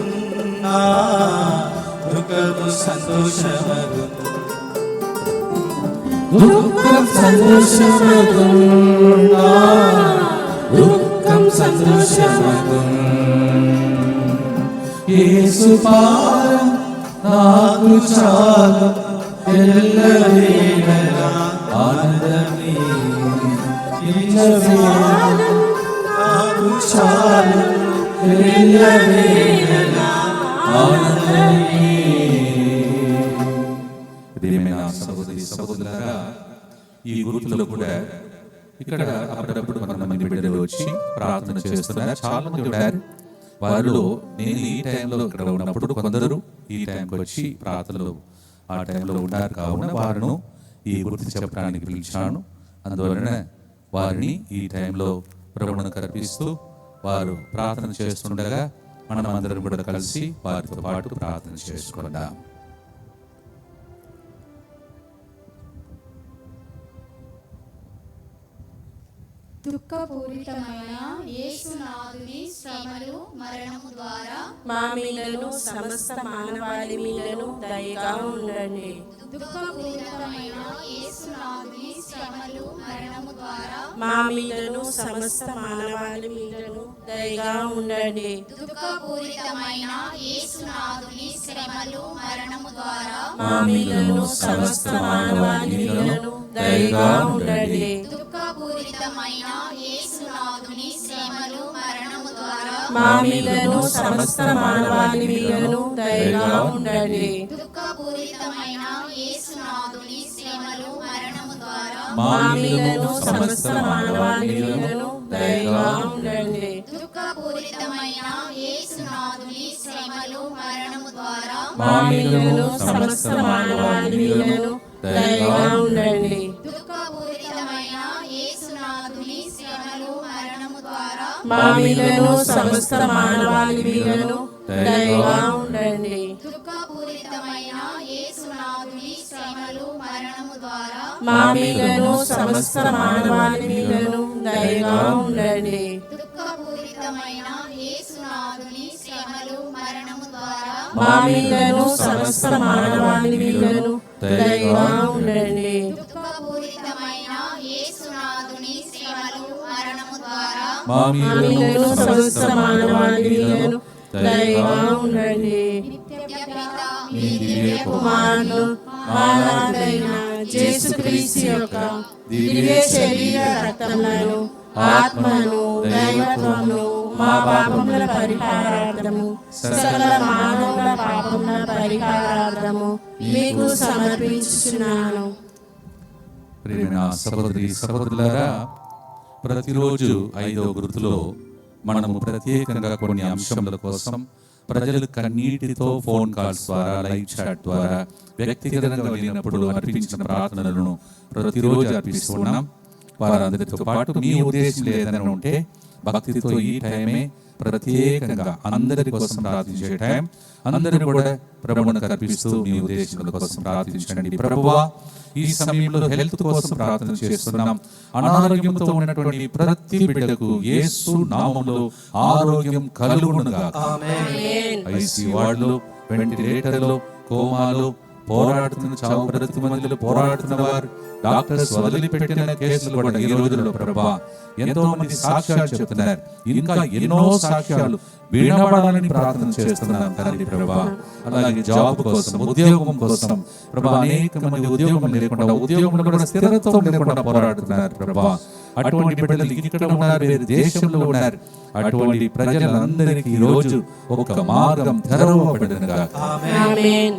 దుఃఖము సంతోషమగు దుఃఖం సంతోషమగు దుఃఖం సంతోషమగు యేసు పాదం నాకు చాలు ఎల్లవేళలా ఆనందమే నాకు చాలు ఎల్లవేళలా ఆనందమే. ప్రియమైన సహోదరి సహోదరులారా, ఈ గుర్తులు కూడా ఇక్కడ అప్పుడప్పుడు కొంతమంది బిడ్డలు వచ్చి ప్రార్థన చేస్తున్నారు. చాలా మంది ఉన్నారు. వారిలో నేను ఈ టైంలో ఇక్కడ ఉన్నప్పుడు కొందరు ఈ టైంకి వచ్చి ప్రార్థనలు ఆ టైంలో ఉన్నారు. కావున వారిను ఈ గుర్తు చెప్పడానికి పిలిచాను. అందువలన వారిని ఈ టైంలో ప్రభువును కర్పిస్తూ వారు ప్రార్థన చేస్తుండగా మనం అందరం కూడా కలిసి వారితో పాటు ప్రార్థన చేసుకుందాం. దుఃఖపూరితమైన యేసునాథుని శ్రమలు మరణము ద్వారా మా మీదను సమస్త మానవాళి మీదను దయగా ఉండండి. దుఃఖపూరితమైన యేసునాథుని శ్రమలు మరణము ద్వారా మా మీదను సమస్త మానవాళి మీదను దయగా ఉండండి. దుఃఖపూరితమైన యేసునాథుని శ్రమలు మరణము ద్వారా మా మీదను సమస్త మానవాళి మీదను దయగా ఉండండి. దుఃఖపూరితమైన యేసునాథుని శ్రమలు మరణము ద్వారా మా మీదను సమస్త మానవాళి మీదను దయగా ఉండండి. దుఃఖపూరితమైన యేసునాథుని శ్రమలు మరణము ద్వారా మా మీదను సమస్త మానవాళి మీదను దయగా ఉండండి. దుఃఖపూరితమైన యేసునాథుని శ్రమలు మరణము ద్వారా మా మీదను సమస్త మానవాళి మీదను దయగా ఉండండి. దుఃఖపూరితమైన యేసునాథుని శ్రమలు మరణము ద్వారా మా మీదను సమస్త మానవాళి మీదను దయగా ఉండండి. దుఃఖపూరితమైన యేసునాథుని శ్రమలు మరణము ద్వారా మా మీదను సమస్త మానవాళి మీదను దయగా ఉండండి. దుఃఖపూరితమైన యేసునాథుని శ్రమలు మరణము ద్వారా మా మీదను సమస్త మానవాళి మీదను దయగా ఉండండి. దుఃఖపూరితమైన యేసునాథుని శ్రమలు మరణము ద్వారా మా మీదను సమస్త మానవాళి మీదను దయగా ఉండండి. నిత్యపిత మీ దివ్య కుమారుడు మానవుడైన యేసుక్రీస్తు యొక్క దివ్య శరీర రక్తములను ఆత్మను దైవత్వమును మా పాపముల పరిహారార్థము సకల మానవుల పాపముల పరిహారార్థము మీకు సమర్పించుచున్నాను. ప్రియమైన సహోదరి సహోదరులారా, ప్రతిరోజు 5వ గుర్తులో మనము ప్రత్యేకంగా కొన్ని అంశముల కోసం ప్రజలు కన్నీటితో ఫోన్ కాల్స్ ద్వారా, లైవ్ చాట్ ద్వారా వ్యక్తిగతంగా వెళ్ళినప్పుడు అర్పించిన ప్రార్థనలను ప్రతిరోజు అర్పిస్తున్నాం. వారందరితో పాటు మీ ఉద్దేశం లేదని ఉంటే భక్తితో ఈ టైమే ప్రత్యేకంగా అందరి కోసం ప్రార్థించే టైం. అందరూ కూడా ప్రభువును కర్పిస్తూ మీ ఉద్దేశాల కోసం ప్రార్థించండి. ప్రభువా, ఈ సమయంలో హెల్త్ కోసం ప్రార్థన చేస్తున్నాం. అనారోగ్యంతో ఉన్నటువంటి ప్రతి బిడ్డకు యేసు నామములో ఆరోగ్యం కలుగునుగాక. ఐసీయూ వార్డులో, వెంటిలేటర్లో, కోమాలో పోరాడుతున్న చావు ప్రతి మందిలో పోరాడుతున్న వారు, డాక్టర్స్ వదిలిపెట్టిన కేసులు కూడా ఈ రోజుల్లో ప్రభా ఎంతో మంది సాక్ష్యాలు చెప్తున్నారు. ఇంకా ఎన్నో సాక్ష్యాలు వినబడాలని ప్రార్థన చేస్తున్నాం తండ్రి ప్రభా. అలాగే జాబ్ కోసం, ఉద్యోగం కోసం ప్రభా, అనేక మంది ఉద్యోగం లేకుండా, ఉద్యోగంలో కూడా స్థిరత్వం లేకుండా పోరాడుతున్నారు ప్రభా. అటువంటి బిడ్డలు ఇక్కడ ఉన్నారు, వేరే దేశంలో ఉన్నారు. అటువంటి ప్రజలందరికీ ఈ రోజు ఒక మార్గం తెరవబడినగా.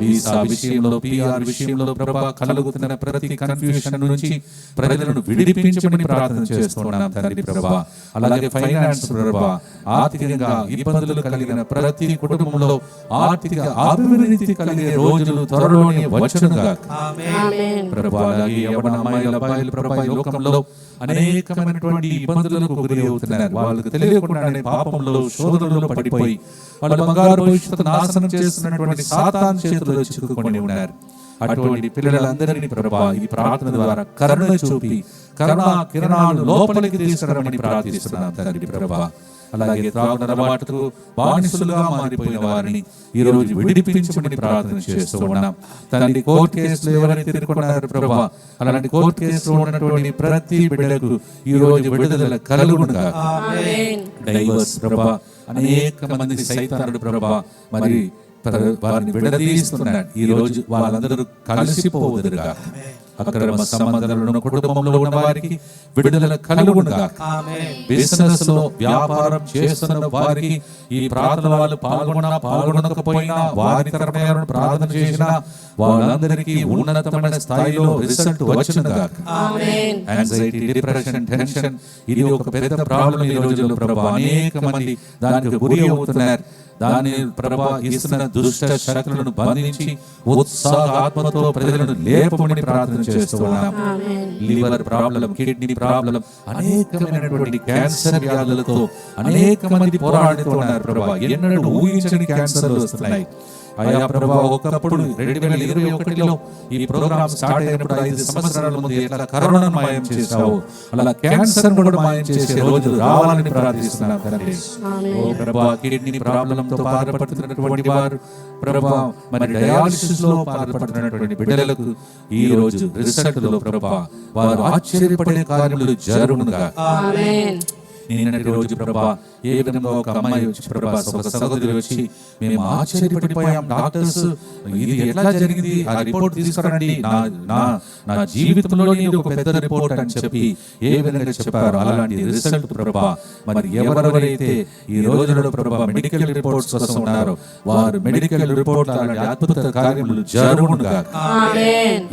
వీసా విషయంలో, పిఆర్ విషయంలో ప్రభా కలుగుతున్న ప్రతి కన్ఫ్యూషన్ నుంచి ప్రజలను విడిపించమని ప్రార్థన చేస్తున్నాం తండ్రి ప్రభా. అలాగే ఫైనాన్స్ ప్రభా, ఆర్థికంగా ఇబ్బందులు కలిగిన ప్రతి కుటుంబంలో ఆర్థిక అభివృద్ధి కలిగే రోజులు త్వరలోనే వచ్చునుగా ప్రభా. అలాగే యవ్వన అమ్మాయిల, అబ్బాయిలు ప్రభా ఈ లోకంలో అనేకమైనటువంటి ఇబ్బందులకు గురి అవుతున్నారు. వాళ్ళకు తెలియకుండానే పాపంలో, శోధనలో పడిపోయి వాళ్ళ బంగారు భవిష్యత్తు నాశనం చేస్తున్నటువంటి సాతాను చేతుల్లో చిక్కుకొని ఉన్నారు. అటువంటి పిల్లలందరినీ ప్రభా ఈ ప్రార్థన ద్వారా కరుణ చూపి కరుణా కిరణాలు లోపలికి తీసుకురమని ప్రార్థిస్తున్నాం తండ్రి ప్రభా. అలాగే త్రాగుడు అలవాటుకు బానిసలుగా మారిపోయిన వారిని ఈ రోజు విడిపించమని ప్రార్థన చేస్తూ ఉన్నాం. తండ్రి, కోర్టు కేసులు ఎవరైతే తిరుగుకున్నారు ప్రభా, అలాంటి కోర్టు కేసులో ఉన్నటువంటి ప్రతి బిడ్డలకు ఈ రోజు విడుదల కలుగునుగా. డైవర్స్ ప్రభా, అనేక మంది సైతానుడు ప్రభా మరి వారిని విడదీస్తున్నాడు. ఈ రోజు వాళ్ళందరూ కలిసిపోవుదురుగా. అక్రమ సంబంధాలను కుటుంబంలో ఉన్న వారికి విడుదల కలుగునుగా. బిజినెస్ లో వ్యాపారం చేస్తున్న వారికి ఈ ప్రార్థన వాళ్ళు పాల్గొనకపోయినా వారి తరపున ప్రార్థన చేసినా వాళ్ళందరికీ ఉన్నతమైన స్థాయిలో రిజల్ట్ వచ్చునుగా. యాంగ్జైటీ, డిప్రెషన్, టెన్షన్ ఇది ఒక పెద్ద ప్రాబ్లం ఈ రోజుల్లో ప్రభా. అనేక మంది దానికి గురి అవుతున్నారు. దాని ప్రభా ఇస్తున్న దుష్ట శక్తులను బంధించి ఉత్సాహ ఆత్మతో ప్రజలను లేపమని ప్రార్థన చేస్తున్నాం. లివర్ ప్రాబ్లం, కిడ్నీ ప్రాబ్లం, అనేకమైనటువంటి క్యాన్సర్ వ్యాధులతో అనేక మంది పోరాడుతున్నారు ప్రభా. ఎన్నడూ ఊహించని క్యాన్సర్లు వస్తున్నాయి. అయా ప్రభా, ఒకప్పుడు 2021లో ఈ ప్రోగ్రామ్ స్టార్ట్ అయినప్పుడు 5 సంవత్సరాల ముందు ఎట్లా కరోనా మాయం చేశావు, అలా క్యాన్సర్ కూడా మాయం చేసే రోజులు రావాలని ప్రార్థిస్తున్నాం తండ్రి. ఓ ప్రభా, కిడ్నీ ప్రాబ్లంతో బాధపడుతున్నటువంటి వారు ప్రభా, మరి డయాలిసిస్ లో బాధపడుతున్నటువంటి బిడ్డలకు ఈ రోజు రిజల్ట్ లో ప్రభా వారు ఆశ్చర్యపడే కార్యములు జరుగునుగా. నిన్నటి రోజు ప్రభా ఏ విధంగా ఒక అమ్మాయి వచ్చి ప్రభా, ఒక సహోదరి వచ్చి మేము ఆశ్చర్యపడిపోయాం, డాక్టర్స్ ఇది ఎట్లా జరిగింది, ఆ రిపోర్ట్ తీసుకురండి, నా జీవితంలో ఇది ఒక పెద్ద రిపోర్ట్ అని చెప్పి ఏ విధంగా చెప్పారు. అలాంటి రిజల్ట్ ప్రభా మరి ఎవరెవరైతే ఈ రోజుల్లో ప్రభా మెడికల్ రిపోర్ట్స్ కోసం ఉన్నారో వారు మెడికల్ రిపోర్ట్ అలాంటి అద్భుత కార్యములు జరుగునుగా.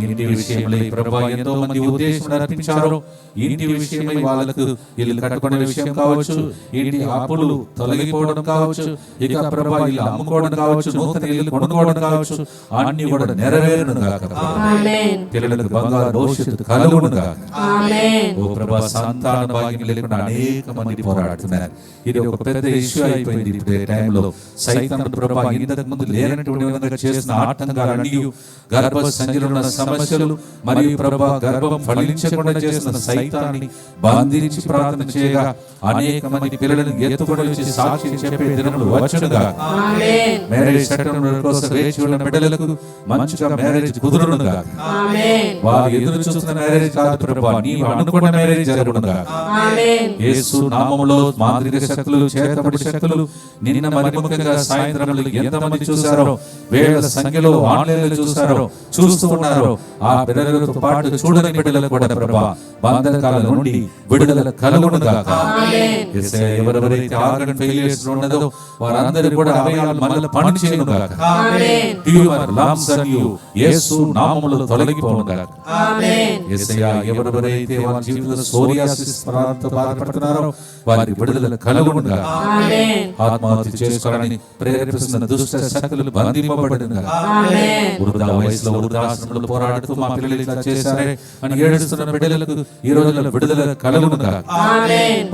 ఇంటి విషయంలో ప్రభా ఎంతో మంది ఉద్దేశం అర్పించారు. ఇంటి విషయమై వాళ్ళకు ఇల్లు కట్టుకునే విషయం కావచ్చు, ఇంటి అప్పులు తొలగిపోవడం కావచ్చు, ఇక ప్రభా ఇల్లు అమ్ముకోవడం కావచ్చు, నూతన ఇల్లు కొనుక్కోవడం కావచ్చు, అన్ని కూడా నెరవేరునుగా. పిల్లలకు బంగారు భవిష్యత్తు కలుగునుగా. ఓ ప్రభా, సంతాన భాగ్యం లేకుండా అనేక మంది పోరాడుతున్నారు. ఇది ఒక పెద్ద ఇష్యూ అయిపోయింది ఇప్పుడు టైంలో. సైతాను ప్రభా ఇంతకు ముందు లేనటువంటి విధంగా చేసిన ఆటంకాలన్నీ, గర్భ సంచిలో ఉన్న సమస్యలు మరియు ప్రభా గర్భం ఫలించకుండా చేసిన సైతాన్ని బంధించి ప్రార్థన చేయగా అనేక మంది పిల్లలను ఎత్తుకొని వచ్చి సాక్షి చెప్పే దినములు వచ్చునుగా. మ్యారేజ్ సెటిల్మెంట్ కోసం వేచి ఉన్న బిడ్డలకు మంచిగా మ్యారేజ్ కుదురునుగా. వారు ఎదురు చూస్తున్న మ్యారేజ్ కాదు ప్రభా, నీవు అనుకున్న మ్యారేజ్ జరుగునుగా. యేసు నామములో మాంత్రిక శక్తులు, చేతబడి శక్తులు నిన్న మరి ముఖ్యంగా సాయంత్రంలో ఎంతమంది చూసారో, వేల సంఖ్యలో ఆన్లైన్లో చూసారో, చూస్తూ ఉన్నారో ఆ బిడ్డలతో పాటు చూడని బిడ్డలకు కూడా ప్రభా బంధకాల నుండి విడుదల కలుగునుగా. ఎవరెవరైతే ఆర్గన్ ఫెయిలియర్స్ ఉన్నదో వారందరూ కూడా అవయవాలు మళ్ళీ పని చేయనుగా. ట్యూమర్, లంప్స్ అన్ని యేసు నామములో తొలగిపోనుగా. యేసయ్యా, ఎవరెవరైతే వారి జీవితంలో సోరియాసిస్ ప్రాంతంతో బాధపడుతున్నారో వారి విడుదల కలుగునుగా. ఆత్మహత్య చేసుకోవాలని ప్రేరేపిస్తున్న దుష్ట శక్తులు బంధింపబడునుగా. వృద్ధా వయసులో వృద్ధాశ్రమంలో పోరాడుతూ మా పిల్లలు ఇట్లా చేశారే అని ఏడుస్తున్న బిడ్డలకు ఈ రోజుల్లో విడుదల కలుగునుగా.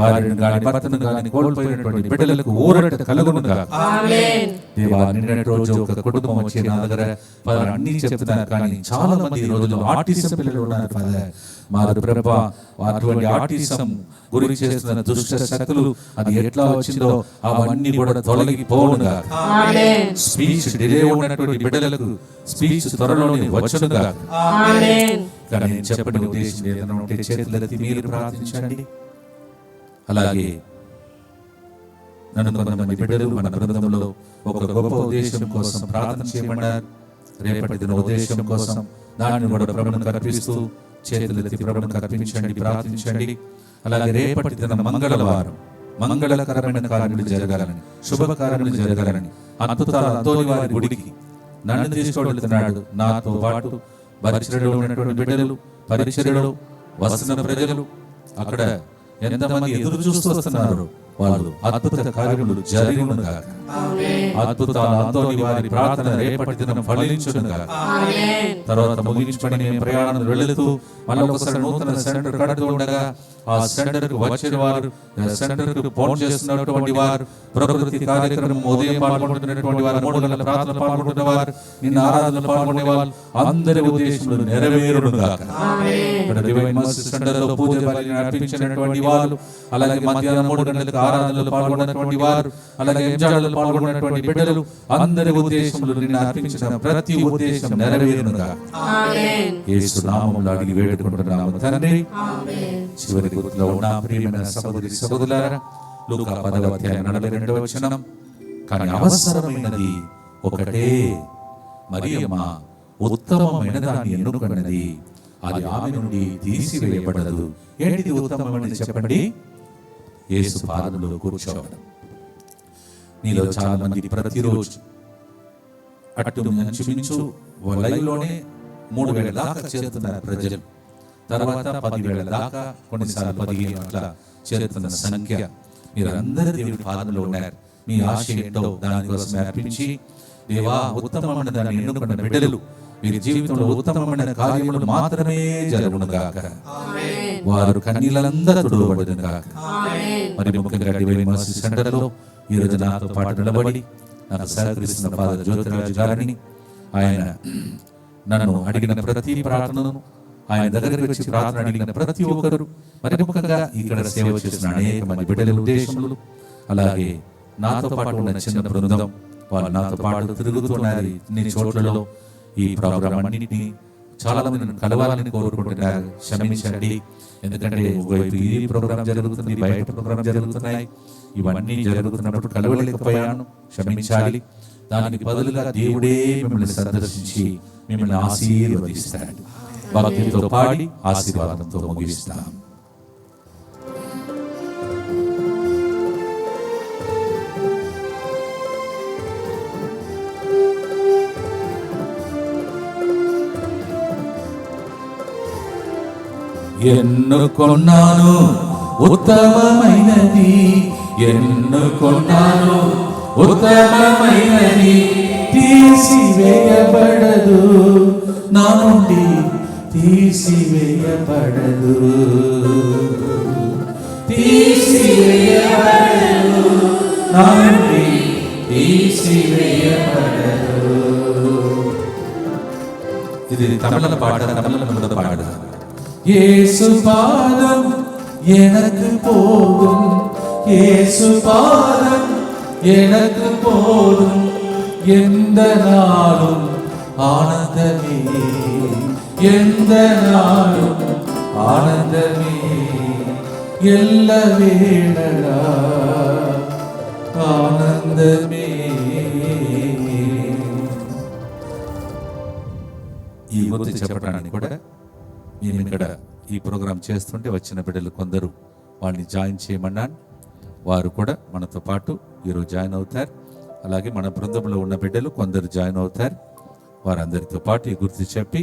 వారిని గాని భర్తను గాని కోల్పోయినటువంటి బిడ్డలకు ఊరట కలుగునుగా. దేవా, నిన్నటి రోజు ఒక కుటుంబం వచ్చి నా దగ్గర వారు అన్ని చెప్తున్నారు, కానీ చాలా మంది ఈ రోజుల్లో ఆటిజం పిల్లలు ఉన్నారు ఫాదర్. మారు ప్రభా, అటువంటి ఆటిజం గురి చేస్తున్న దుష్ట శక్తులు అది ఎట్లా వచ్చిందో అవన్నీ కూడా తొలగిపోనుగా. స్పీచ్ డిలే ఉన్నటువంటి బిడ్డలకు స్పీచ్ త్వరలోనే వచ్చునుగా. కానీ నేను చెప్పని ఉద్దేశం ఏదైనా ఉంటే చేతులెత్తి మీరు ప్రార్థించండి. అలాగే నన్ను కొంతమంది బిడ్డలు మన బృందంలో ఒక గొప్ప ఉద్దేశం కోసం ప్రార్థన చేయమన్నారు. రేపటి దిన ఉద్దేశం కోసం దాన్ని కూడా ప్రభువుకు అర్పిస్తూ చేతులెత్తి ప్రభువుకు అర్పించండి, ప్రార్థించండి. అలాగే రేపటి దిన మంగళవారం మంగళకరమైన కార్యములు జరగాలని, శుభకార్యములు జరగాలని అద్భుతాల అంతోని వారి గుడికి నన్ను తీసుకెళ్తున్నాడు. నాతో పాటు పరిచర్యలో ఉన్నటువంటి బిడ్డలు, పరిచర్యలో వస్తున్న ప్రజలు, అక్కడ ఎంతమంది ఎదురు చూస్తూ వస్తున్నారు వాళ్ళు అద్భుత కార్యములు జరిగునుగా. అద్భుతాలు అంతోని వారి ప్రార్థన రేపటి దినం ఫలించునుగాక. తర్వాత ముగించుకొని మేము ప్రయాణం వెళుతూ మళ్ళీ ఒకసారి నూతన సెంటర్ కడుతూ ఉండగా ఆ సెంటర్ కు వచ్చిన వారు, సెంటర్ కు ఫోన్ చేస్తున్నటువంటి వారు, ప్రకృతి కార్యక్రమం ఉదయం పాల్గొంటున్నటువంటి వారు, 3 గంటల ప్రార్థన పాల్గొంటున్న వారు, నిన్న ఆరాధన పాల్గొనే వాళ్ళు అందరి ఉద్దేశములు నెరవేరునుగాక. ఇక్కడ డివైన్ మర్సీ సెంటర్ లో పూజ బలి అర్పించినటువంటి వారు, అలాగే మధ్యాహ్నం 3 గంటలకు ఆరాధనలో పాల్గొన్నటువంటి వారు, అలాగే ఎంజాడలో పాల్గొన్నటువంటి బిడ్డలు అందరి ఉద్దేశములు నిన్న అర్పించిన ప్రతి ఉద్దేశం నెరవేరునుగాక. యేసు నామములో అడిగి వేడుకుంటున్నాము తండ్రి. చివరి గుర్తులో ఉన్న ప్రియమైన సహోదరి సహోదరులారా, లూకా 10వ అధ్యాయం 42వ వచనం, కానీ అవసరమైనది ఒకటే, మరియమ్మ ఉత్తమమైన దాన్ని ఎన్నుకున్నది, అది ఆమె నుండి తీసివేయబడదు. ఏంటిది ఉత్తమమని చెప్పండి? యేసు పాదములో కూర్చోవడం. మీలో చాలా మంది ప్రతిరోజు అటు ఇంచుమించు లైవ్లోనే 3 వేల దాకా చేరుతున్నారు ప్రజలు. తర్వాత 10 వేల దాకా, కొన్నిసార్లు 15 అట్లా చేరుతున్న సంఖ్య. మీరందరూ దేవుడి పాదములో ఉన్నారు. మీ ఆశ ఏంటో దానికోసం అర్పించి, దేవా ఉత్తమమైన దాన్ని ఎన్నుకున్న బిడ్డలు వీరి జీవితంలో ఉత్తమమైన కార్యములు మాత్రమే జరుగునుగాక. వారు కన్నీళ్ళందరూ తుడవబడునుగాక. మరి ముఖ్యంగా డివైన్ మర్సీ సెంటర్లో ఈ రోజు నాతో పాటు నిలబడి నాకు సహకరిస్తున్న ఫాదర్ జ్యోతిరాజు గారిని, ఆయన నన్ను అడిగిన ప్రతి ప్రార్థనను, ఆయన దగ్గరికి వచ్చి ప్రార్థన అడిగిన ప్రతి ఒక్కరు, మరి ముఖ్యంగా ఇక్కడ సేవ చేసిన అనేక మంది బిడ్డల ఉద్దేశములు, అలాగే నాతో పాటు ఉన్న చిన్న బృందం, వాళ్ళు నాతో పాటు తిరుగుతున్నారు ఇన్ని చోట్లలో. ఈ ప్రోగ్రాం అన్నింటినీ చాలా మంది నన్ను కలవాలని కోరుకుంటున్నారు. క్షమించండి, ఎందుకంటే ఒకవైపు ఈ ప్రోగ్రాం జరుగుతుంది, బయట ప్రోగ్రాం జరుగుతున్నాయి. ఇవన్నీ జరుగుతున్నప్పుడు కలవలేకపోయాను, క్షమించాలి. దానికి బదులుగా దేవుడే మిమ్మల్ని సందర్శించి మిమ్మల్ని ఆశీర్వదిస్తాడు. భక్తితో పాడి ఆశీర్వాదంతో ముగిస్తాం. ఎన్నుకొన్నాను ఉత్తమమైనది, ఎన్నుకొన్నాను ఉత్తమమైనది, తీసివేయబడదు నా నుండి, తీసివేయబడదు, తీసివేయబడదు నా నుండి, తీసివేయబడదు. ఇది తమిళ పాట, తమిళ పాట. యేసు பாதம் எனக்கு போதும், యేసు பாதம் எனக்கு போதும், எந்த நாளும் ஆனந்தமே, எந்த நாளும் ஆனந்தமே, ఎల్ల వేళలా ఆనందమే. ఈ గుర్తు చెప్పడానికి కూడా మేము ఇక్కడ ఈ ప్రోగ్రాం చేస్తుంటే వచ్చిన బిడ్డలు కొందరు వాళ్ళని జాయిన్ చేయమన్నాను. వారు కూడా మనతో పాటు ఈరోజు జాయిన్ అవుతారు. అలాగే మన బృందంలో ఉన్న బిడ్డలు కొందరు జాయిన్ అవుతారు. వారందరితో పాటు ఈ గుర్తు చెప్పి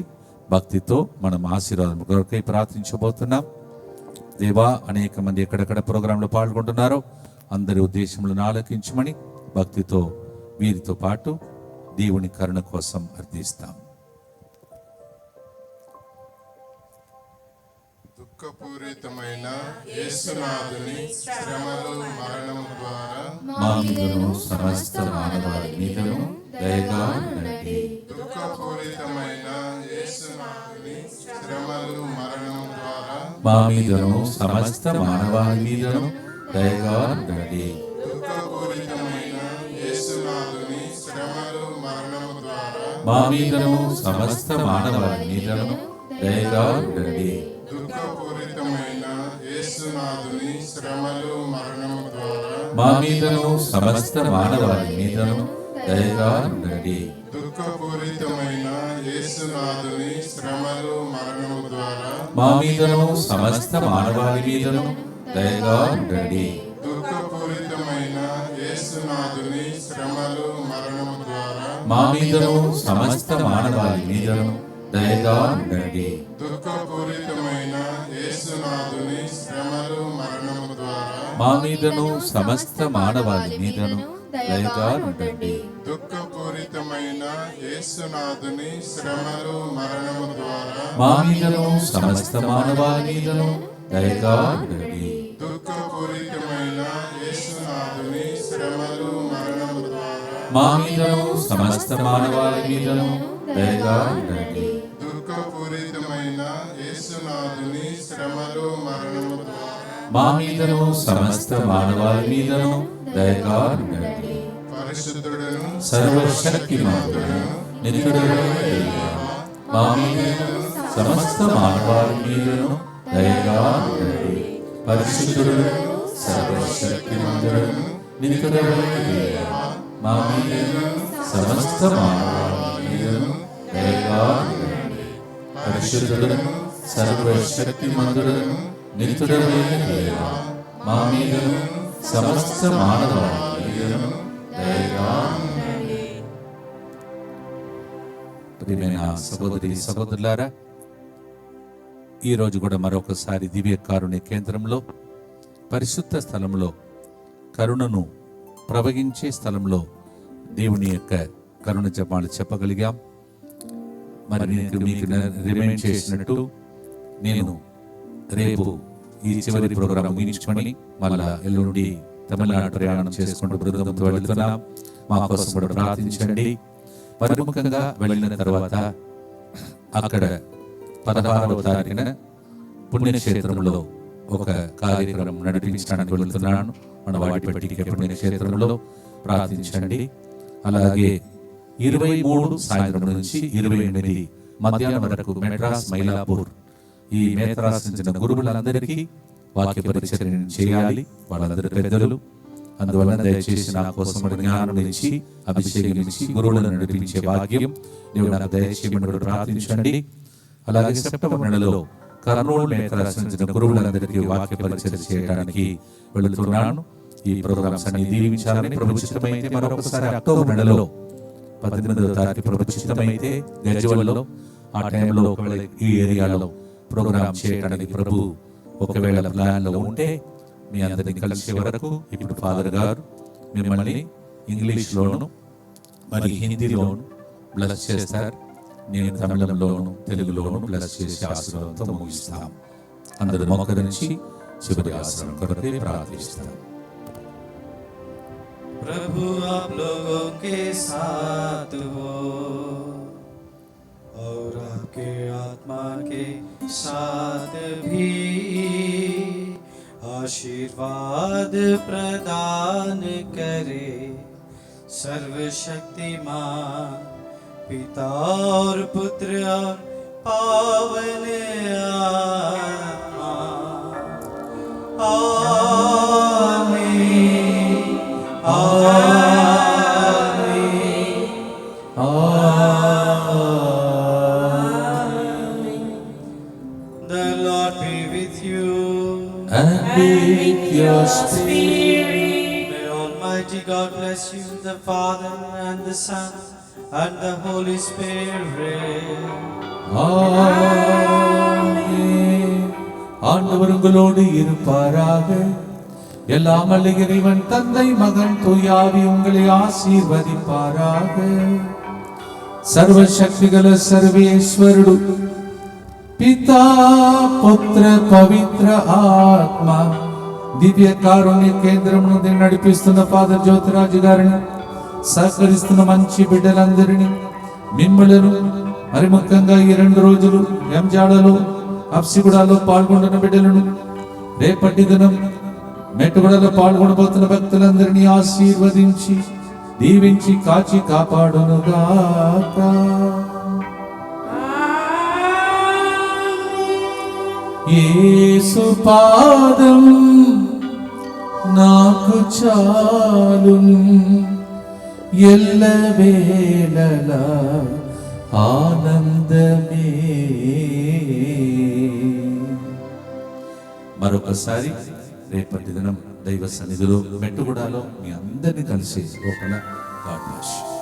భక్తితో మనం ఆశీర్వాదం కొరకై ప్రార్థించబోతున్నాం. దేవా, అనేక మంది ఎక్కడెక్కడ ప్రోగ్రాంలో పాల్గొంటున్నారో అందరి ఉద్దేశములను ఆలకించమని భక్తితో వీరితో పాటు దేవుని కరుణ కోసం అర్థిస్తాం. దుఃఖపూరితమైన యేసునాథుని శ్రమలు మరణము ద్వారా మా మీదను సమస్త మానవాళి మీదను దయగా ఉండండి. దుఃఖపూరితమైన యేసునాథుని శ్రమలు మరణము ద్వారా మా మీదను సమస్త మానవాళి మీదను దయగా ఉండండి. దుఃఖపూరితమైన యేసునాథుని శ్రమలు మరణము ద్వారా మా మీదను సమస్త మానవాళి మీదను దయగా ఉండండి. దుఃఖపూరితమైన యేసునాథుని శ్రమలు మరణము ద్వారా మా మీదను సమస్త మానవాళి మీదను దయగా ఉండండి. దుఃఖపూరితమైన యేసునాథుని శ్రమలు మరణము ద్వారా మా మీదను సమస్త మానవాళి మీదను దయగా ఉండండి. దుఃఖపూరితమైన యేసునాథుని శ్రమలు మరణము ద్వారా మా మీదను సమస్త మానవాళి మీదను దయగా ఉండండి. దుఃఖపూరితమైన యేసునాథుని శ్రమలు మరణము ద్వారా మా మీదను సమస్త మానవాళి మీదను దయగా ఉండండి. దుఃఖపూరితమైన యేసునాథుని శ్రమలు మరణము ద్వారా మా మీదను సమస్త మానవాళి మీదను దయగా ఉండండి. దుఃఖపూరితమైన యేసునాథుని శ్రమలు మరణము ద్వారా మా మీదను సమస్త మానవాళి మీదను దయగా ఉండండి. దుఃఖపూరితమైన యేసునాథుని శ్రమలు మరణము ద్వారా మా మీదను సమస్త మానవాళి మీదను దయగా ఉండండి. పరిశుద్ధుడను సర్వశక్తిమంతుడను నిత్యుడైన దేవా, మా మీదను సమస్త మానవాళి మీదను దయగా ఉండండి. పరిశుద్ధుడను సర్వశక్తిమంతుడను నిత్యుడైన దేవా, మా మీదను సమస్త మానవాళి మీదను దయగా ఉండండి. పరిశుద్ధుడను సర్వశక్తిమంతుడను నిత్యుడైన దేవా, మా మీదను సమస్త మానవాళి మీదను దయగా ఉండండి. ప్రియమైన సహోదరి సహోదరులారా, ఈ రోజు కూడా మరొకసారి దివ్య కారుణ్య కేంద్రంలో పరిశుద్ధ స్థలంలో కరుణను ప్రవహించే స్థలంలో దేవుని యొక్క కరుణ జపాలు చెప్పగలిగాం. మరి నేను మీకు రిమైండ్ చేసినట్టు నేను రేపు ఈ చివరి ప్రోగ్రాం ముగించుకొని మళ్ళా ఎల్లుండి తమిళనాడు ప్రయాణం చేసుకుంటూ బృందంతో వెళుతున్నాం. మా కోసం కూడా ప్రార్థించండి. మరి ముఖ్యంగా వెళ్ళిన తర్వాత అక్కడ 16వ తారీఖున పుణ్యక్షేత్రంలో ఒక కార్యక్రమం నడిపించడానికి వెళుతున్నాను. మన వాటిపట్టిక పుణ్యక్షేత్రంలో ప్రార్థించండి. అలాగే 23 సాయంత్రం నుంచి 28 మధ్యాహ్నం వరకు మెడ్రాస్ మైలాపూర్ ఈ మేత్రాస్ చెందిన గురువులందరికీ వాక్య పరిచర్య చేయాలి. వాళ్ళందరూ పెద్దలు. అందువల్ల దయచేసి నా కోసం జ్ఞానం నుంచి అభిషేకం నుంచి గురువులను నడిపించే భాగ్యం దేవుడు నాకు దయచేయమని కూడా ప్రార్థించండి. అలాగే సెప్టెంబర్ నెలలో కర్నూలు మేత్రాస్ చెందిన గురువులందరికీ వాక్య పరిచర్య చేయడానికి వెళుతున్నాను. ఈ ప్రోగ్రామ్స్ అన్ని దీవించాలని ప్రభుత్వమైతే మరొకసారి అక్టోబర్ నెలలో 18వ తారీఖు ప్రభుత్వమైతే గజ్వేల్లో ఆ టైంలో ఒకవేళ ఈ ఏరియాలో ప్రోగ్రామ్ చేయడానికి ప్రభు ఒకవేళ ప్లాన్లో ఉంటే మీ అందరినీ కలిసే వరకు ఇప్పుడు ఫాదర్ గారు మిమ్మల్ని ఇంగ్లీష్లోను మరి హిందీలోను బ్లెస్ చేస్తారు. నేను తమిళంలోను తెలుగులోను బ్లెస్ చేసి ఆశీర్వాదంతో ముగిస్తాం. అందరూ మోకరించి చివరి ఆశ్రమం కొరకే ప్రార్థిస్తాం. प्रभु आप लोगों के साथ हो और आपके आत्मा के साथ भी आशीर्वाद प्रदान करे। सर्वशक्तिमान पिता और पुत्र और पावन आत्मा आमीन। The Lord be with you And with your spirit. May Almighty God bless you, the Father and the Son and the Holy Spirit. ஆமென். ஆண்டவர் உங்களோடு இருப்பாராக. எல்லாம் வல்ல இறைவன் தந்தை மகன் தூயாவி உங்களை ఆశీర్వదింపారాக. సర్వశక్తిగల సర్వేశ్వరుడు పితా పుత్ర పవిత్ర ఆత్మ దివ్య కారుణ్య కేంద్రం నుండి నడిపిస్తున్న ఫాదర్ జ్యోతిరాజు గారిని సహకరిస్తున్న మంచి బిడ్డలందరినీ మిమ్మలను మరి ముఖ్యంగా ఈ 2 రోజులు ఎంజాడలో అప్సిగూడలో పాల్గొంటున్న బిడ్డలను రేపటి దినం మెట్టుగూడలో పాల్గొనబోతున్న భక్తులందరినీ ఆశీర్వదించి దీవించి కాచి కాపాడునుగాక. యేసు పాదం నాకు చాలు ఎల్లవేళలా ఆనందమే. మరొకసారి రేపటి దినం దైవ సన్నిధిలో మెట్టుగూడలో మీ అందరినీ కలిసి ఒకలా గాడ్ బ్లెస్ యు.